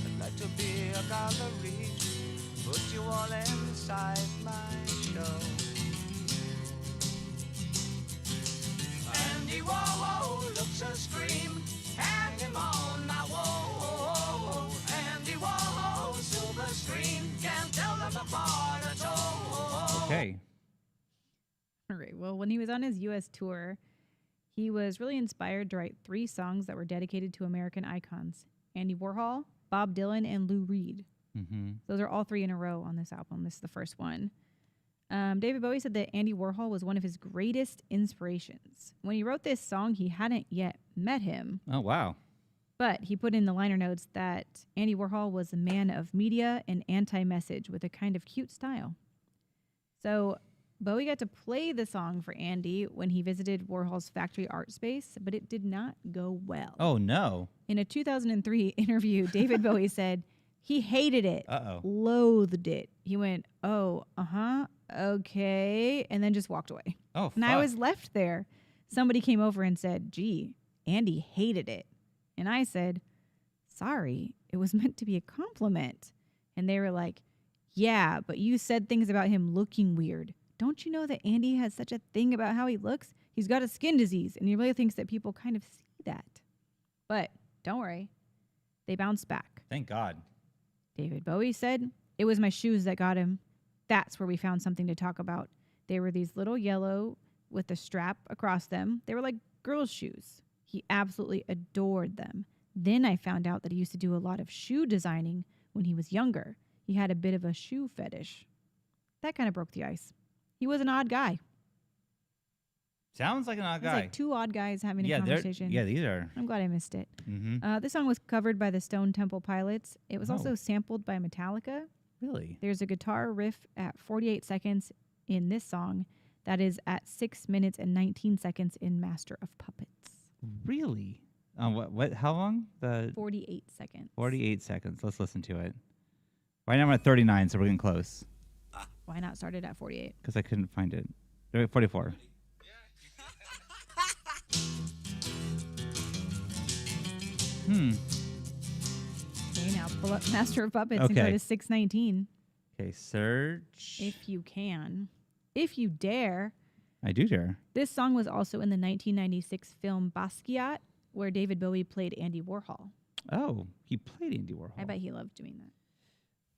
I'd like to be a gallery, put you all inside my show. Andy Warhol looks a scream, hang him on my wall. Andy Warhol, silver screen, can't tell them apart at all. Okay. All right. Well, when he was on his U.S. tour, he was really inspired to write 3 songs that were dedicated to American icons: Andy Warhol, Bob Dylan, and Lou Reed. Those are all 3 in a row on this album. This is the first one. David Bowie said that Andy Warhol was one of his greatest inspirations. When he wrote this song, he hadn't yet met him. Oh, wow. But he put in the liner notes that Andy Warhol was a man of media and anti-message with a kind of cute style. So Bowie got to play the song for Andy when he visited Warhol's factory art space, but it did not go well. Oh, no. In a 2003 interview, David Bowie said he hated it, loathed it. He went, oh, okay, and then just walked away. Oh, fuck. And I was left there. Somebody came over and said, gee, Andy hated it. And I said, sorry, it was meant to be a compliment. And they were like, yeah, but you said things about him looking weird. Don't you know that Andy has such a thing about how he looks? He's got a skin disease, and he really thinks that people kind of see that. But don't worry, they bounced back. Thank God. David Bowie said, it was my shoes that got him. That's where we found something to talk about. They were these little yellow with a strap across them. They were like girls' shoes. He absolutely adored them. Then I found out that he used to do a lot of shoe designing when he was younger. He had a bit of a shoe fetish. That kind of broke the ice. He was an odd guy. Sounds like an odd guy. It's like 2 odd guys having a conversation. Yeah, these are. I'm glad I missed it. This song was covered by the Stone Temple Pilots. It was also sampled by Metallica. Really? There's a guitar riff at 48 seconds in this song that is at 6 minutes and 19 seconds in Master of Puppets. Really? What? How long? 48 seconds. 48 seconds. Let's listen to it. Right now I'm at 39, so we're getting close. Why not start it at 48? Because I couldn't find it. 44. Okay, now pull up Master of Puppets and go to 619. Okay, search. If you can. If you dare. I do dare. This song was also in the 1996 film Basquiat, where David Bowie played Andy Warhol. Oh, he played Andy Warhol. I bet he loved doing that.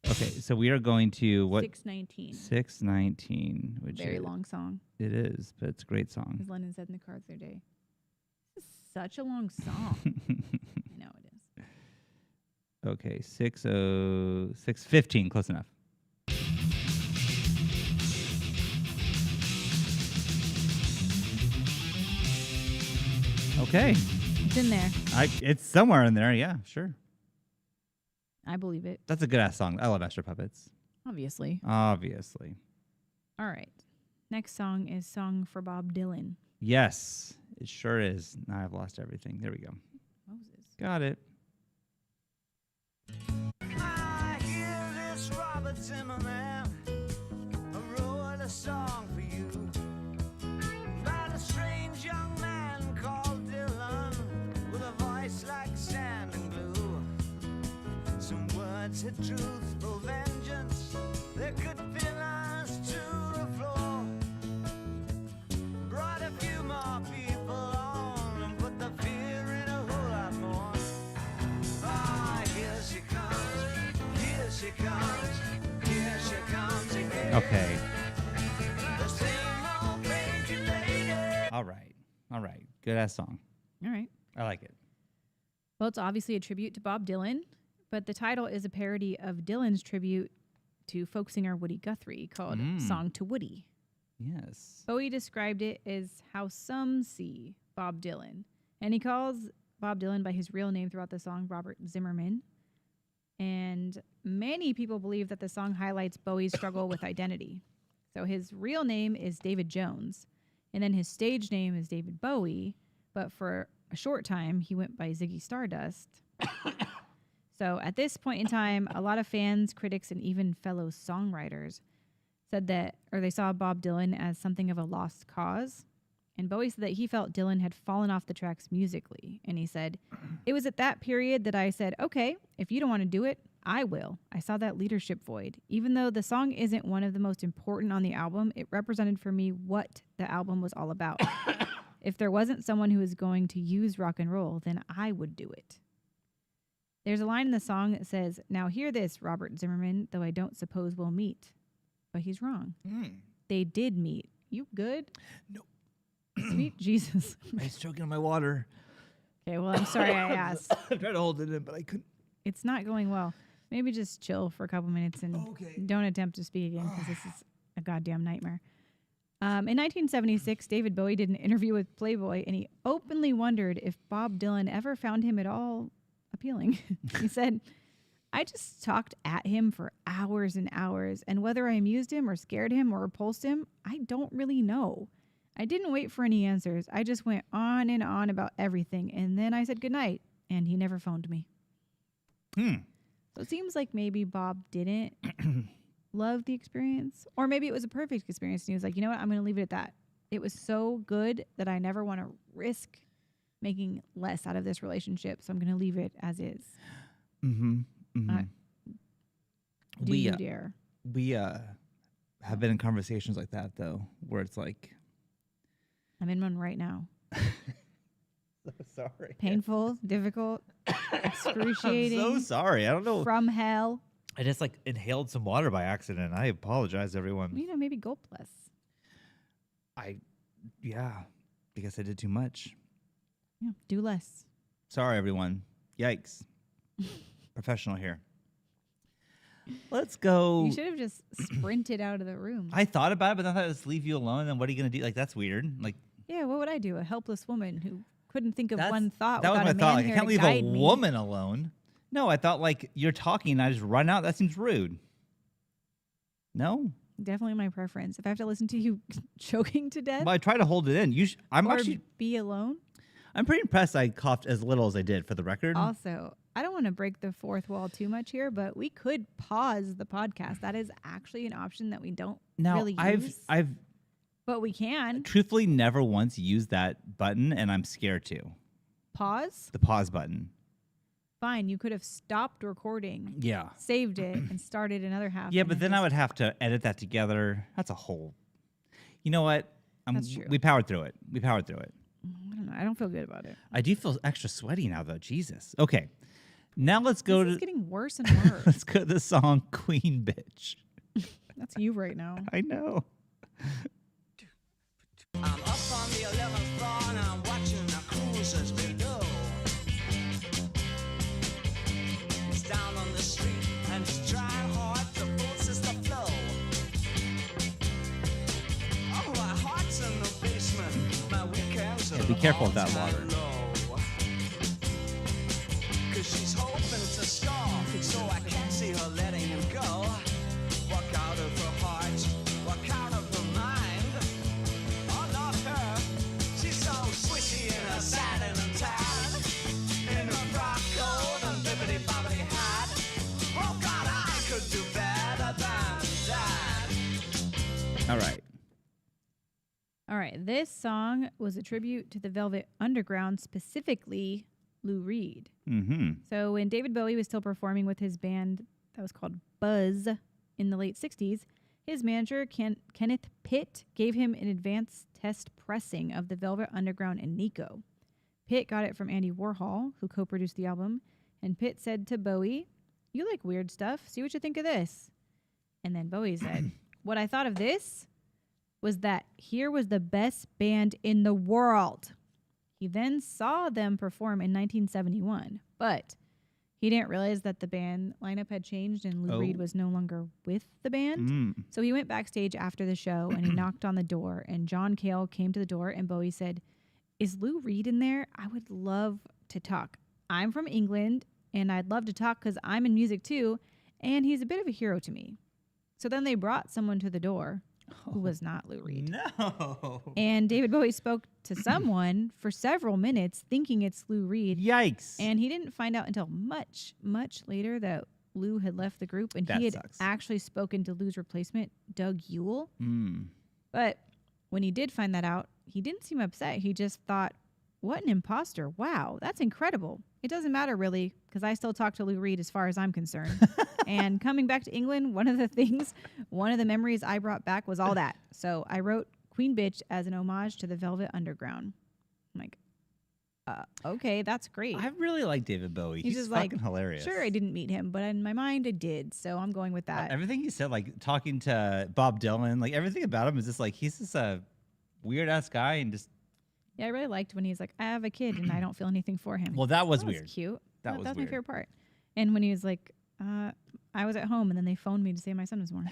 Okay, so we are going to what? 619. 619. Which Very long song. It is, but it's a great song. As Lennon said in the cards the other day. This is such a long song. I know it is. Okay, 6:15, close enough. Okay, It's in there. it's somewhere in there. Yeah, sure. I believe it. That's a good ass song. I love Master Puppets. Obviously. Obviously. All right. Next song is Song for Bob Dylan. Yes, it sure is. Now I've lost everything. There we go. Moses. Got it. I hear this Robert Zimmerman wrote a song for you about a strange young man called Dylan with a voice like sand and glue. Some words had truthful vengeance that could pin us to the floor. Brought a few more people on and put the fear in a whole lot more. Ah, here she comes, here she comes, here she comes again. Okay. The same old crazy lady. All right. Good ass song. All right. I like it. Well, it's obviously a tribute to Bob Dylan, but the title is a parody of Dylan's tribute to folk singer Woody Guthrie called Song to Woody. Yes. Bowie described it as how some see Bob Dylan, and he calls Bob Dylan by his real name throughout the song, Robert Zimmerman. And many people believe that the song highlights Bowie's struggle with identity. So his real name is David Jones, and then his stage name is David Bowie, but for a short time, he went by Ziggy Stardust. So at this point in time, a lot of fans, critics, and even fellow songwriters said that, or they saw Bob Dylan as something of a lost cause. And Bowie said that he felt Dylan had fallen off the tracks musically. And he said, it was at that period that I said, okay, if you don't want to do it, I will. I saw that leadership void. Even though the song isn't one of the most important on the album, it represented for me what the album was all about. If there wasn't someone who was going to use rock and roll, then I would do it. There's a line in the song that says, now hear this, Robert Zimmerman, though I don't suppose we'll meet. But he's wrong. They did meet. You good? No. Sweet Jesus. I was choking on my water. Okay, well, I'm sorry I asked. I tried to hold it in, but I couldn't. It's not going well. Maybe just chill for a couple minutes and don't attempt to speak again because this is a goddamn nightmare. In 1976, David Bowie did an interview with Playboy, and he openly wondered if Bob Dylan ever found him at all appealing. He said, I just talked at him for hours and hours, and whether I amused him or scared him or repulsed him, I don't really know. I didn't wait for any answers. I just went on and on about everything, and then I said goodnight, and he never phoned me. So it seems like maybe Bob didn't love the experience, or maybe it was a perfect experience, and he was like, you know what, I'm going to leave it at that. It was so good that I never want to risk making less out of this relationship, so I'm going to leave it as is. Do you dare? We have been in conversations like that, though, where it's like... I'm in one right now. So sorry. Painful, difficult, excruciating. I'm so sorry. I don't know. From hell. I just inhaled some water by accident. I apologize, everyone. Maybe gulp less. Because I did too much. Yeah, do less. Sorry, everyone. Yikes. Professional here. Let's go. You should have just sprinted out of the room. I thought about it, but then I thought, let's leave you alone. And what are you going to do? That's weird. Yeah, what would I do? A helpless woman who couldn't think of one thought that without was a my man thought. here I can't to leave guide a me. woman alone. No, I thought you're talking and I just run out. That seems rude. No? Definitely my preference. If I have to listen to you choking to death Well, I try to hold it in. or be alone. I'm pretty impressed I coughed as little as I did, for the record. Also, I don't want to break the fourth wall too much here, but we could pause the podcast. That is actually an option that we don't really use. I've But we can. truthfully never once used that button, and I'm scared to. Pause? The pause button. Fine. You could have stopped recording, Yeah. saved it, and started another half. Yeah, and but then I would have to edit that together. That's a whole... You know what? That's true. We powered through it. I don't know. I don't feel good about it. I do feel extra sweaty now, though. Jesus. Okay. Now let's go This to... is getting worse and worse. Let's go to the song Queen Bitch. That's you right now. I know. I'm up on the 11th floor and I'm watching the cruisers below. It's down Be careful with that water. Cause she's hoping to score, so I can't see her letting him go. Walk out of her heart, walk out of her mind. Oh, not her. She's so swishy in her satin and tan. In her frock coat and bibbidi-bobbidi hat. Oh, God, I could do better than that. All right. All right, this song was a tribute to the Velvet Underground, specifically Lou Reed. Mm-hmm. So when David Bowie was still performing with his band that was called Buzz in the late 60s, his manager, Kenneth Pitt, gave him an advanced test pressing of the Velvet Underground and Nico. Pitt got it from Andy Warhol, who co-produced the album, and Pitt said to Bowie, "You like weird stuff, see what you think of this." And then Bowie said, "What I thought of this was that here was the best band in the world." He then saw them perform in 1971, but he didn't realize that the band lineup had changed and Lou Reed was no longer with the band. So he went backstage after the show and he knocked on the door, and John Cale came to the door and Bowie said, "Is Lou Reed in there? I would love to talk. I'm from England and I'd love to talk because I'm in music too, and he's a bit of a hero to me." So then they brought someone to the door who was not Lou Reed. No. And David Bowie spoke to someone for several minutes thinking it's Lou Reed. Yikes. And he didn't find out until much, much later that Lou had left the group and That he had sucks. actually spoken to Lou's replacement, Doug Yule. Mm. But when he did find that out, he didn't seem upset. He just thought, what an imposter. Wow, that's incredible. It doesn't matter really because I still talk to Lou Reed as far as I'm concerned. And coming back to England, one of the memories I brought back was all that. So I wrote Queen Bitch as an homage to the Velvet Underground. I'm like, okay, that's great. I really like David Bowie. He's just fucking like, hilarious. Sure, I didn't meet him, but in my mind I did. So I'm going with that. Everything he said, like talking to Bob Dylan, like everything about him is just like, he's just a weird ass guy and just. Yeah, I really liked when he's like, I have a kid and I don't feel anything for him. Well, that was That weird. was cute. That was That's weird. my favorite part. And when he was like, I was at home and then they phoned me to say my son was born.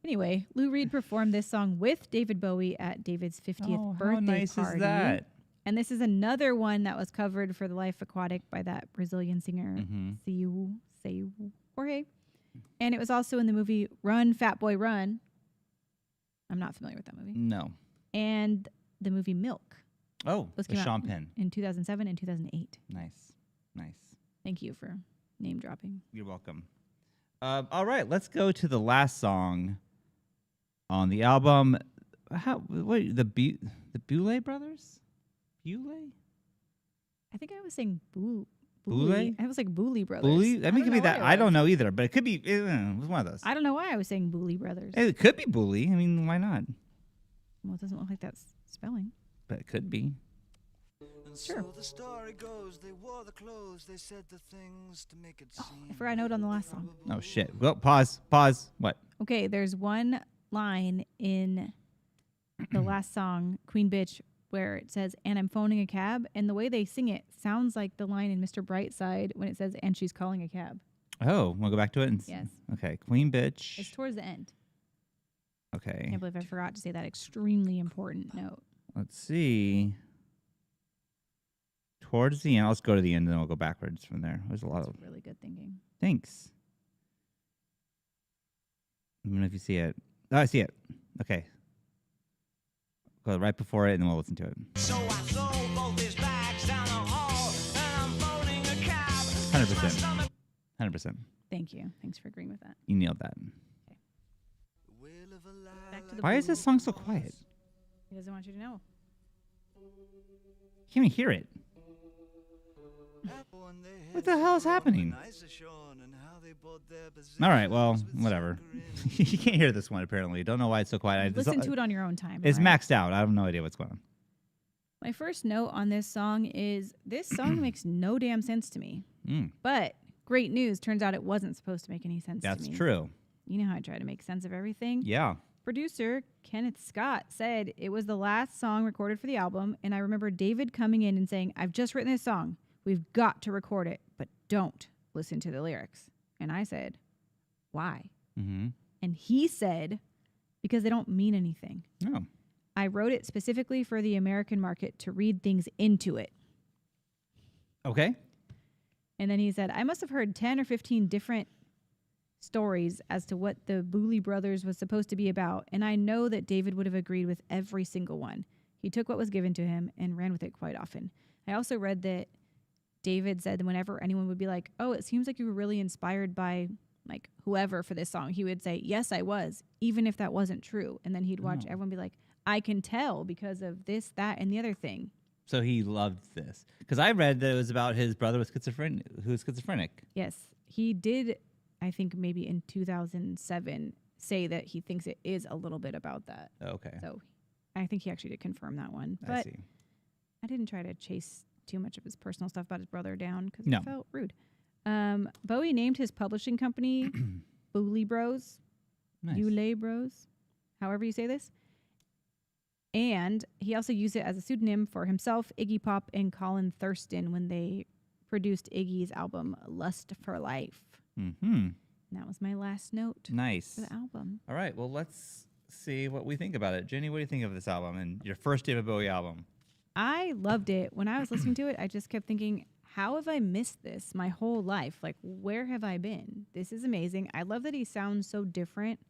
Anyway, Lou Reed performed this song with David Bowie at David's 50th birthday how nice party. is that? And this is another one that was covered for The Life Aquatic by that Brazilian singer, Seu Jorge. And it was also in the movie Run, Fat Boy, Run. I'm not familiar with that movie. No. And the movie Milk. Oh, Those the came out Sean Penn. in 2007 and 2008. Nice. Thank you for name dropping. You're welcome. All right, let's go to the last song on the album. The Boulay Brothers? Boulay? I think I was saying Booley. Boulay? I was like Booley Brothers. Booley? I mean, it could be that. I don't know either, but it could be. It was one of those. I don't know why I was saying Booley Brothers. It could be Booley. I mean, why not? Well, it doesn't look like that's spelling. But it could be. Sure. So the story goes, they wore the clothes, they said the things to make it seem. I forgot a note on the last song. Oh, shit. Well, pause. What? Okay, there's one line in the last song, Queen Bitch, where it says, and I'm phoning a cab. And the way they sing it sounds like the line in Mr. Brightside when it says, and she's calling a cab. Oh, we'll go back to it? Yes. Okay. Queen Bitch. It's towards the end. Okay. I can't believe I forgot to say that extremely important note. Let's see. Towards the end. Let's go to the end, and then we'll go backwards from there. There's a lot of. Really good thinking. Thanks. I don't know if you see it. Oh, I see it. Okay. Go right before it, and then we'll listen to it. So I sold both his bags down the hall, and I'm phoning a cab. 100%. 100%. Thank you. Thanks for agreeing with that. You nailed that. Back to the Why is this song so quiet? He doesn't want you to know. Can't even hear it. What the hell is happening? All right, well, whatever. You can't hear this one, apparently. Don't know why it's so quiet. Listen to it on your own time. It's all right? maxed out. I have no idea what's going on. My first note on this song is this song makes no damn sense to me. But great news. Turns out it wasn't supposed to make any sense to me. That's true. You know how I try to make sense of everything? Yeah. Producer Kenneth Scott said it was the last song recorded for the album, and I remember David coming in and saying, I've just written this song. We've got to record it, but don't listen to the lyrics. And I said, why? Mm-hmm. And he said, because they don't mean anything. Oh. I wrote it specifically for the American market to read things into it. Okay. And then he said, I must have heard 10 or 15 different stories as to what the Bowie Brothers was supposed to be about, and I know that David would have agreed with every single one. He took what was given to him and ran with it quite often. I also read that David said that whenever anyone would be like, oh, it seems like you were really inspired by like whoever for this song, he would say, yes, I was, even if that wasn't true. And then he'd watch everyone be like, I can tell because of this, that, and the other thing. So he loved this. Because I read that it was about his brother with who was schizophrenic. Yes, he did, I think maybe in 2007, say that he thinks it is a little bit about that. Okay. So I think he actually did confirm that one. I But see. I didn't try to chase too much of his personal stuff about his brother down because No. it felt rude. Bowie named his publishing company Bowie Bros. Nice. Bowie Bros. However you say this. And he also used it as a pseudonym for himself, Iggy Pop, and Colin Thurston when they produced Iggy's album Lust for Life. Mm-hmm. And that was my last note Nice. for the album. All right. Well, let's see what we think about it. Jenny, what do you think of this album and your first David Bowie album? I loved it. When I was listening to it, I just kept thinking, how have I missed this my whole life? Like, where have I been? This is amazing. I love that he sounds so different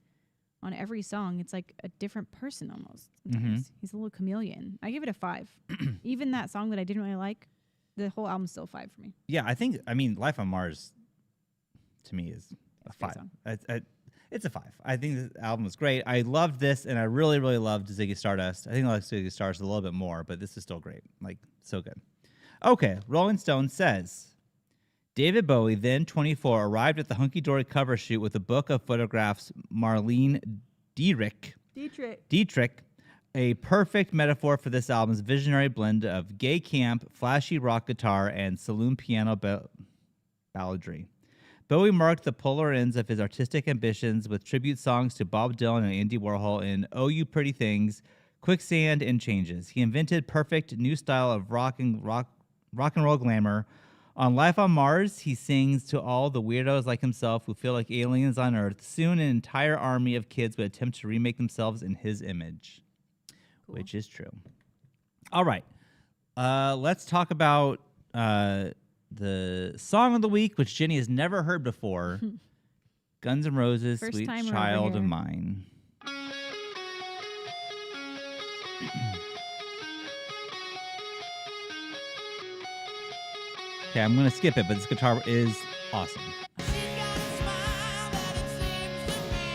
on every song. It's like a different person almost. Sometimes. He's a little chameleon. I give it a 5. Even that song that I didn't really like, the whole album's still 5 for me. Yeah, I mean, Life on Mars to me is a It's a great 5. song. It's a 5. I think this album was great. I loved this, and I really, really loved Ziggy Stardust. I think I like Ziggy Stardust a little bit more, but this is still great. Like, so good. Okay, Rolling Stone says, David Bowie, then 24, arrived at the Hunky Dory cover shoot with a book of photographs Marlene Dietrich, a perfect metaphor for this album's visionary blend of gay camp, flashy rock guitar, and saloon piano balladry. Bowie marked the polar ends of his artistic ambitions with tribute songs to Bob Dylan and Andy Warhol in Oh You Pretty Things, Quicksand, and Changes. He invented perfect new style of rock and roll glamour. On Life on Mars, he sings to all the weirdos like himself who feel like aliens on Earth. Soon, an entire army of kids would attempt to remake themselves in his image, which is true. All right. Let's talk about the song of the week, which Jenny has never heard before. Guns N' Roses, First Sweet timer over Child of here. Mine. Okay, I'm going to skip it, but this guitar is awesome. She's got a smile that it seems to me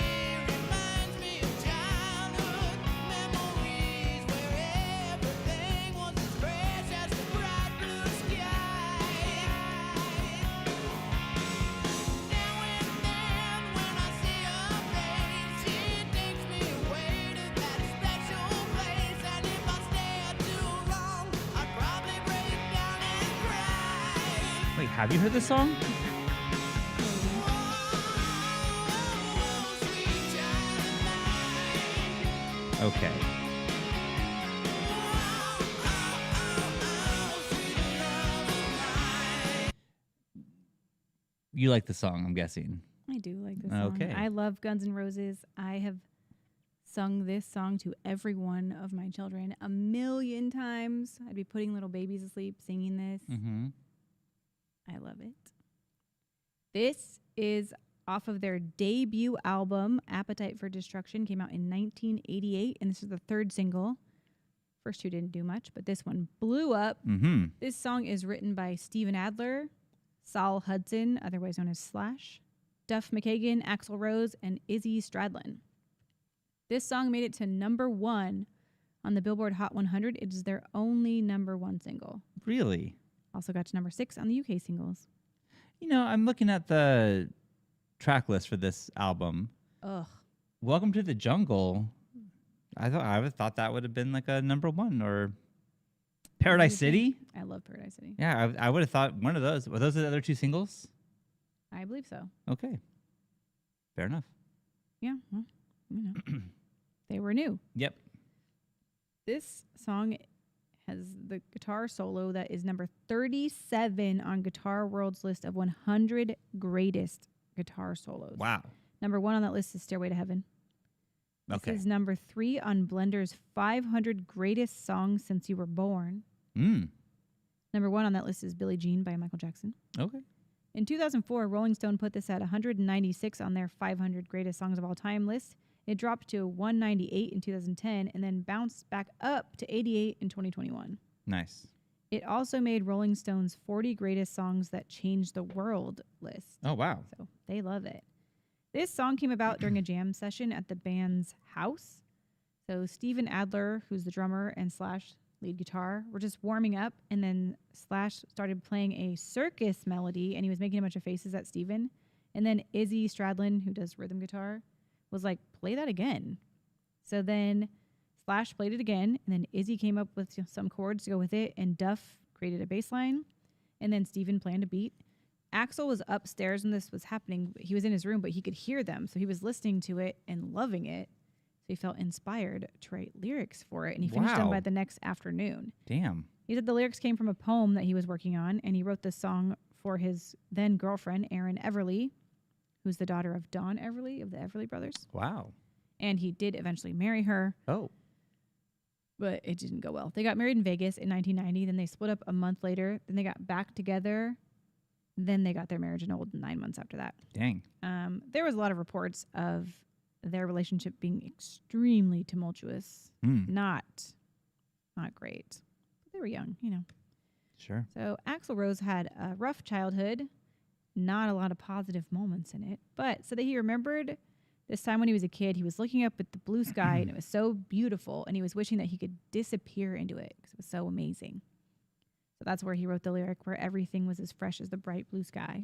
reminds me of childhood memories where everything was as fresh as the bright blue sky. Now and then when I see her face, she takes me away to that special place. And if I stay too long, I'd probably break down and cry. Wait, have you heard this song? Okay. You like the song, I'm guessing. I do like this song. Okay. I love Guns N' Roses. I have sung this song to every one of my children a million times. I'd be putting little babies to sleep singing this. Mm-hmm. I love it. This is off of their debut album, Appetite for Destruction, came out in 1988, and this is the 3rd single. First 2 didn't do much, but this one blew up. Mm-hmm. This song is written by Steven Adler, Saul Hudson, otherwise known as Slash, Duff McKagan, Axl Rose, and Izzy Stradlin. This song made it to #1 on the Billboard Hot 100. It is their only #1 single. Really? Also got to #6 on the UK singles. You know, I'm looking at the track list for this album. Ugh. Welcome to the Jungle. I would thought that would have been like a #1 or Paradise City. I love Paradise City. Yeah, I would have thought one of those. Were those the other 2 singles? I believe so. Okay. Fair enough. Yeah, well, you know. They were new. Yep. This song has the guitar solo that is number 37 on Guitar World's list of 100 greatest guitar solos. Wow. #1 on that list is Stairway to Heaven. Okay. This is number 3 on Blender's 500 Greatest Songs Since You Were Born. Number 1 on that list is Billie Jean by Michael Jackson. Okay. In 2004, Rolling Stone put this at 196 on their 500 Greatest Songs of All Time list. It dropped to 198 in 2010 and then bounced back up to 88 in 2021. Nice. It also made Rolling Stone's 40 Greatest Songs That Changed the World list. Oh, wow. So they love it. This song came about during a jam session at the band's house. So Steven Adler, who's the drummer, and Slash, lead guitar, were just warming up, and then Slash started playing a circus melody, and he was making a bunch of faces at Steven. And then Izzy Stradlin, who does rhythm guitar, was like, play that again. So then Slash played it again, and then Izzy came up with some chords to go with it, and Duff created a bass line, and then Steven planned a beat. Axl was upstairs when this was happening. He was in his room, but he could hear them, so he was listening to it and loving it. So he felt inspired to write lyrics for it, and he finished them by the next afternoon. Damn. He said the lyrics came from a poem that he was working on, and he wrote this song for his then girlfriend, Erin Everly, who's the daughter of Don Everly of the Everly Brothers. Wow. And he did eventually marry her. Oh. But it didn't go well. They got married in Vegas in 1990. Then they split up a month later. Then they got back together. Then they got their marriage annulled 9 months after that. Dang. There was a lot of reports of their relationship being extremely tumultuous. Not great. But they were young, you know. Sure. So Axl Rose had a rough childhood. Not a lot of positive moments in it. But so that he remembered this time when he was a kid, he was looking up at the blue sky and it was so beautiful, and he was wishing that he could disappear into it because it was so amazing. So that's where he wrote the lyric where everything was as fresh as the bright blue sky.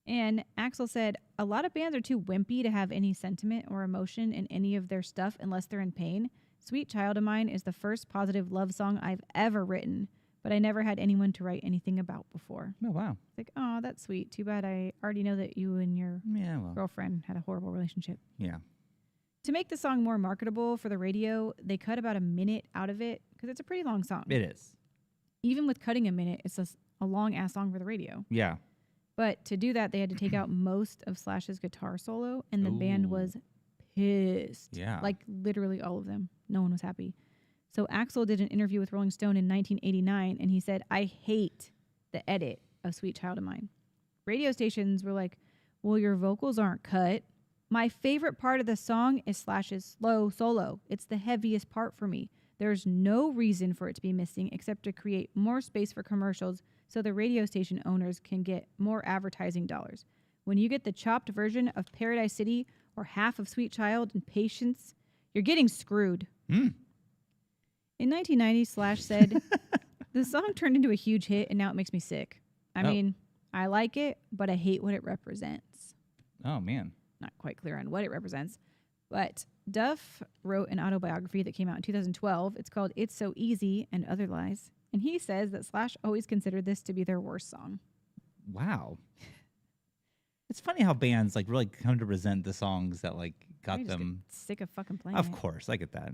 And Axl said, a lot of bands are too wimpy to have any sentiment or emotion in any of their stuff unless they're in pain. Sweet Child of Mine is the first positive love song I've ever written, but I never had anyone to write anything about before. Oh, wow. It's like, oh, that's sweet. Too bad I already know that you and your Yeah, girlfriend had a horrible relationship. Yeah. To make the song more marketable for the radio, they cut about a minute out of it because it's a pretty long song. It is. Even with cutting a minute, it's a long-ass song for the radio. Yeah. But to do that, they had to take out most of Slash's guitar solo, and the band was pissed. Yeah. Like, literally all of them. No one was happy. So Axl did an interview with Rolling Stone in 1989, and he said, I hate the edit of Sweet Child of Mine. Radio stations were like, well, your vocals aren't cut. My favorite part of the song is Slash's slow solo. It's the heaviest part for me. There's no reason for it to be missing except to create more space for commercials so the radio station owners can get more advertising dollars. When you get the chopped version of Paradise City or half of Sweet Child and Patience, you're getting screwed. In 1990, Slash said, the song turned into a huge hit and now it makes me sick. I mean, I like it, but I hate what it represents. Oh, man. Not quite clear on what it represents. But Duff wrote an autobiography that came out in 2012. It's called It's So Easy and Other Lies. And he says that Slash always considered this to be their worst song. Wow. It's funny how bands like really come to resent the songs that like got I just them. get sick of fucking playing Of it. course, I get that.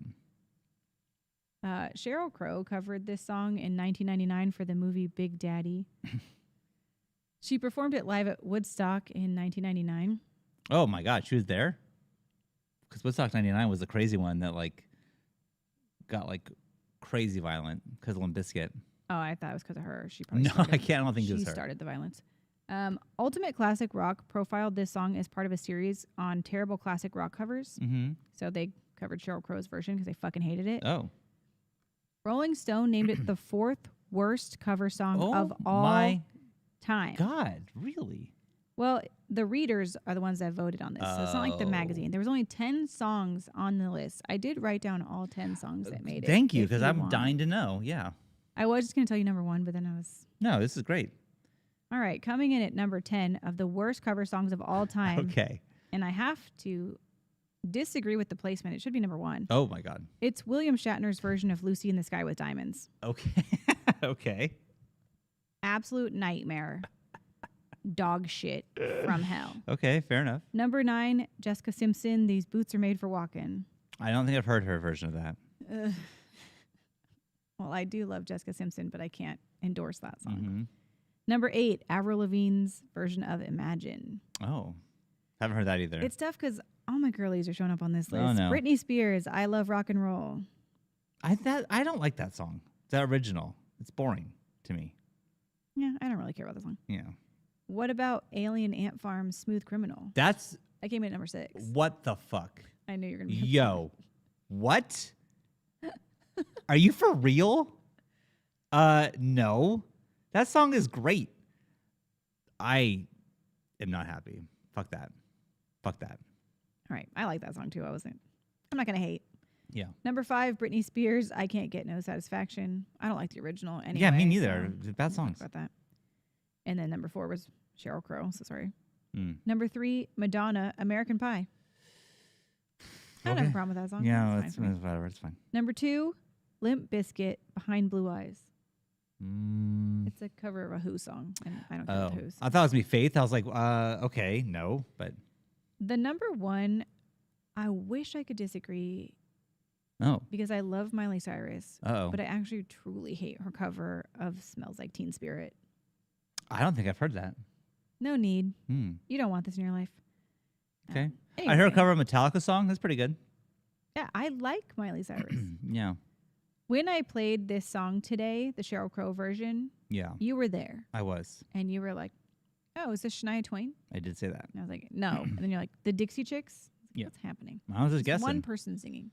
Sheryl Crow covered this song in 1999 for the movie Big Daddy. She performed it live at Woodstock in 1999. Oh my God, she was there? Because Woodstock 99 was the crazy one that like got like crazy violent because of Limp Bizkit. Oh, I thought it was because of her. She probably No, started, I can't. I don't think it was she her. started the violence. Ultimate Classic Rock profiled this song as part of a series on terrible classic rock covers. Mm-hmm. So they covered Sheryl Crow's version because they fucking hated it. Oh. Rolling Stone named it the 4th worst cover song of all my time. God, really? Well, the readers are the ones that voted on this. So it's not like the magazine. There was only 10 songs on the list. I did write down all 10 songs that made it. Thank you, if because I'm want. dying to know. Yeah. I was just going to tell you number 1, but then I was... No, this is great. All right, coming in at number 10 of the worst cover songs of all time. Okay. And I have to disagree with the placement. It should be number 1. Oh my God. It's William Shatner's version of Lucy in the Sky with Diamonds. Okay. Okay. Absolute nightmare. Dog shit from hell. Okay, fair enough. Number 9, Jessica Simpson, These Boots Are Made for Walking. I don't think I've heard her version of that. Well, I do love Jessica Simpson, but I can't endorse that song. Mm-hmm. Number 8, Avril Lavigne's version of Imagine. Oh, haven't heard that either. It's tough because All my girlies are showing up on this list. Oh, no. Britney Spears, I Love Rock and Roll. I don't like that song. It's that original. It's boring to me. Yeah, I don't really care about the song. Yeah. What about Alien Ant Farm, Smooth Criminal? That's That came in at number 6. what the fuck. I knew you were going to be Yo. What? Are you for real? No. That song is great. I am not happy. Fuck that. Fuck that. All right, I like that song too. I'm not going to hate. Yeah. Number 5, Britney Spears, I Can't Get No Satisfaction. I don't like the original anyway. Yeah, me neither. So Bad we'll talk songs. about that. And then number 4 was Sheryl Crow, so sorry. Mm. Number 3, Madonna, American Pie. I don't have a problem with that song. Yeah, It's fine for me. whatever. It's fine. Number 2, Limp Bizkit, Behind Blue Eyes. Mm. It's a cover of a Who song, and I don't care Oh, about the Who's. I thought it was gonna be Faith. I was like, okay, no, but The number 1, I wish I could disagree oh, because I love Miley Cyrus, oh, but I actually truly hate her cover of Smells Like Teen Spirit. I don't think I've heard that. No need. Hmm. You don't want this in your life. Okay, I heard Anyway. a cover of a Metallica song. That's pretty good. Yeah, I like Miley Cyrus. Yeah, When I played this song today, the Sheryl Crow version, yeah, you were there I was. and you were like, "Oh, is this Shania Twain?" I did say that. And I was like, "No." And then you're like, "The Dixie Chicks?" Yeah. What's happening? I was just It's guessing. one person singing.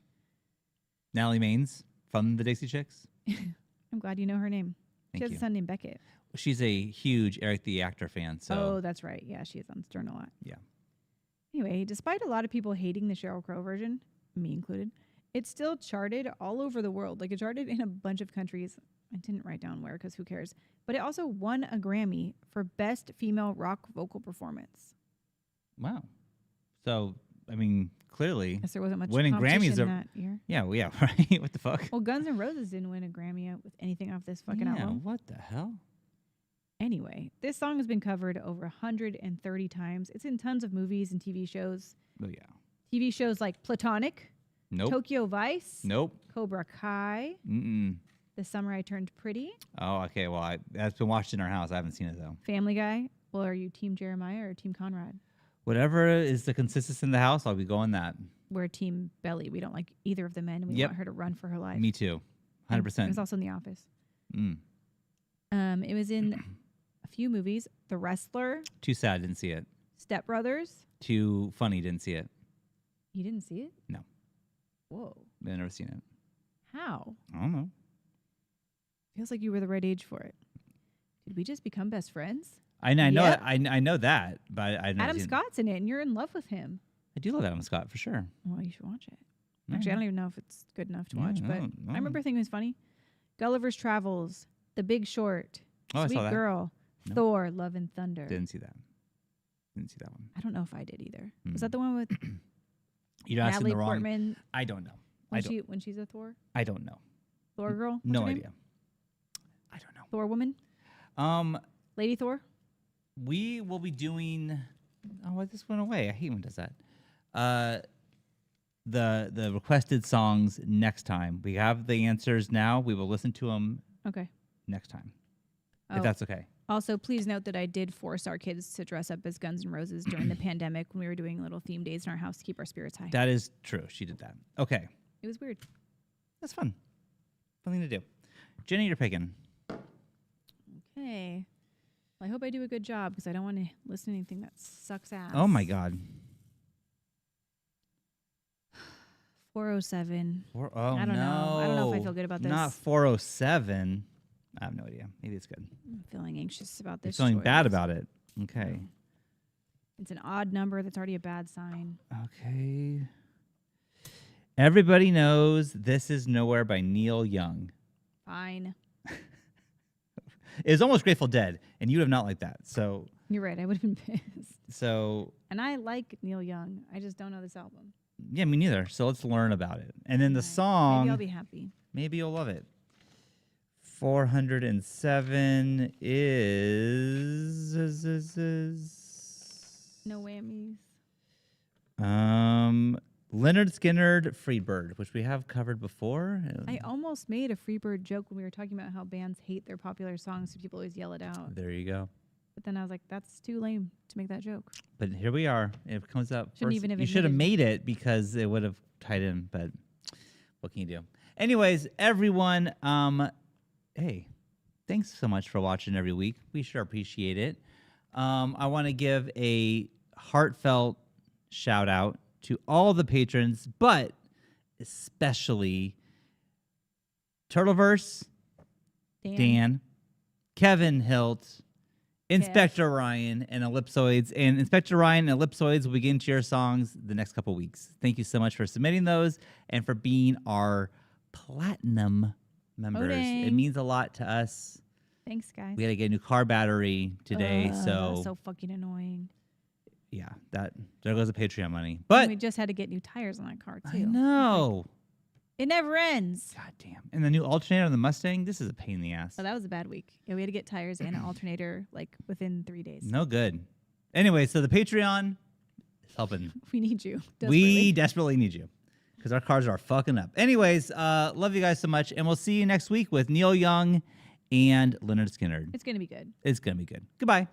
Natalie Maines from the Dixie Chicks. I'm glad you know her name. She Thank has you. a son named Beckett. She's a huge Eric the Actor fan. So Oh, that's right. Yeah, she is on Stern a lot. yeah. Anyway, despite a lot of people hating the Sheryl Crow version, me included, it still charted all over the world. Like, it charted in a bunch of countries. I didn't write down where because who cares? But it also won a Grammy for Best Female Rock Vocal Performance. Wow. So I mean, clearly, Guess there wasn't much winning competition Grammys are that year. yeah, well, yeah, right. What the fuck? Well, Guns N' Roses didn't win a Grammy with anything off this fucking yeah, album. what the hell? Anyway, this song has been covered over 130 times. It's in tons of movies and TV shows. Oh yeah. TV shows like Platonic, Nope. Tokyo Vice, Nope. Cobra Kai, Mm-mm. The Summer I Turned Pretty, Oh, okay. Well, that's been watched in our house. I haven't seen it though. Family Guy. Well, are you Team Jeremiah or Team Conrad? Whatever is the consensus in the house, I'll be going that. We're Team Belly. We don't like either of the men, and we Yep. want her to run for her life. Me too. And 100%. It was also in The Office. Mm. It was in a few movies: The Wrestler, Too sad, didn't see it. Step Brothers. Too funny, didn't see it. You didn't see it? No. Whoa. I've never seen it. How? I don't know. Feels like you were the right age for it. Did we just become best friends? I know. Yep. I know that, but I've never Adam seen it. Scott's in it, and you're in love with him. I do love Adam Scott for sure. Well, you should watch it. Actually, I don't even know if it's good enough to Yeah, watch, but no. I remember thinking it was funny. Gulliver's Travels, The Big Short, Oh, I Sweet saw that. Girl, No. Thor, Love and Thunder. Didn't see that. Didn't see that one. I don't know if I did either. Mm. Was that the one with You're asking Natalie the wrong. Portman I don't know. when she's a Thor? I don't know. Thor girl? What's No her name? idea. I don't know. Thor woman? Lady Thor? We will be doing. Oh, this went away. I hate when it does that. The requested songs next time. We have the answers now. We will listen to them Okay. next time, Oh. if that's okay. Also, please note that I did force our kids to dress up as Guns N' Roses during the pandemic when we were doing little theme days in our house to keep our spirits high. That is true. She did that. Okay, It was weird. that's fun. Fun thing to do. Jenny, you're picking. Okay. Well, I hope I do a good job because I don't want to listen to anything that sucks ass. Oh my God. 407. Oh I don't know. I don't know if I feel good about this. Not 407. I have no idea. Maybe it's good. I'm feeling anxious about You're this. feeling bad choice. about it. Okay. It's an odd number. That's already a bad sign. Okay. Everybody knows This Is Nowhere by Neil Young. Fine. It was almost Grateful Dead, and you would have not liked that. So, You're right. I would have been pissed. and I like Neil Young. I just don't know this album. yeah, me neither. So let's learn about it. And then the Right. song, Maybe I'll be happy. maybe you'll love it. 407 is No whammies. Leonard Skinner, Freebird, which we have covered before. I almost made a Freebird joke when we were talking about how bands hate their popular songs, so people always yell it out. There you go. But then I was like, that's too lame to make that joke. But here we are. It comes up. Shouldn't First. even have You should have admitted. made it because it would have tied in. But what can you do? Anyways, everyone. Hey, thanks so much for watching every week. We sure appreciate it. I want to give a heartfelt shout out to all the patrons, but especially Turtleverse, Dan, Kevin Hilt, Inspector Ryan, and Ellipsoids. And Inspector Ryan and Ellipsoids will begin to your songs the next couple weeks. Thank you so much for submitting those and for being our platinum members. dang. It means a lot to us. Thanks, guys. We had to get a new car battery today, That's so so fucking annoying. yeah, there goes the Patreon money. And But we just had to get new tires on that car too. I know. It never ends. God damn. And the new alternator on the Mustang, this is a pain in the ass. So that was a bad week. Yeah, we had to get tires and an alternator like within 3 days. No good. Anyway, so the Patreon is helping. We need you. We desperately need you because our cars are fucking up. Anyways, love you guys so much. And we'll see you next week with Neil Young and Leonard Skinner. It's gonna be good. It's going to be good. Goodbye.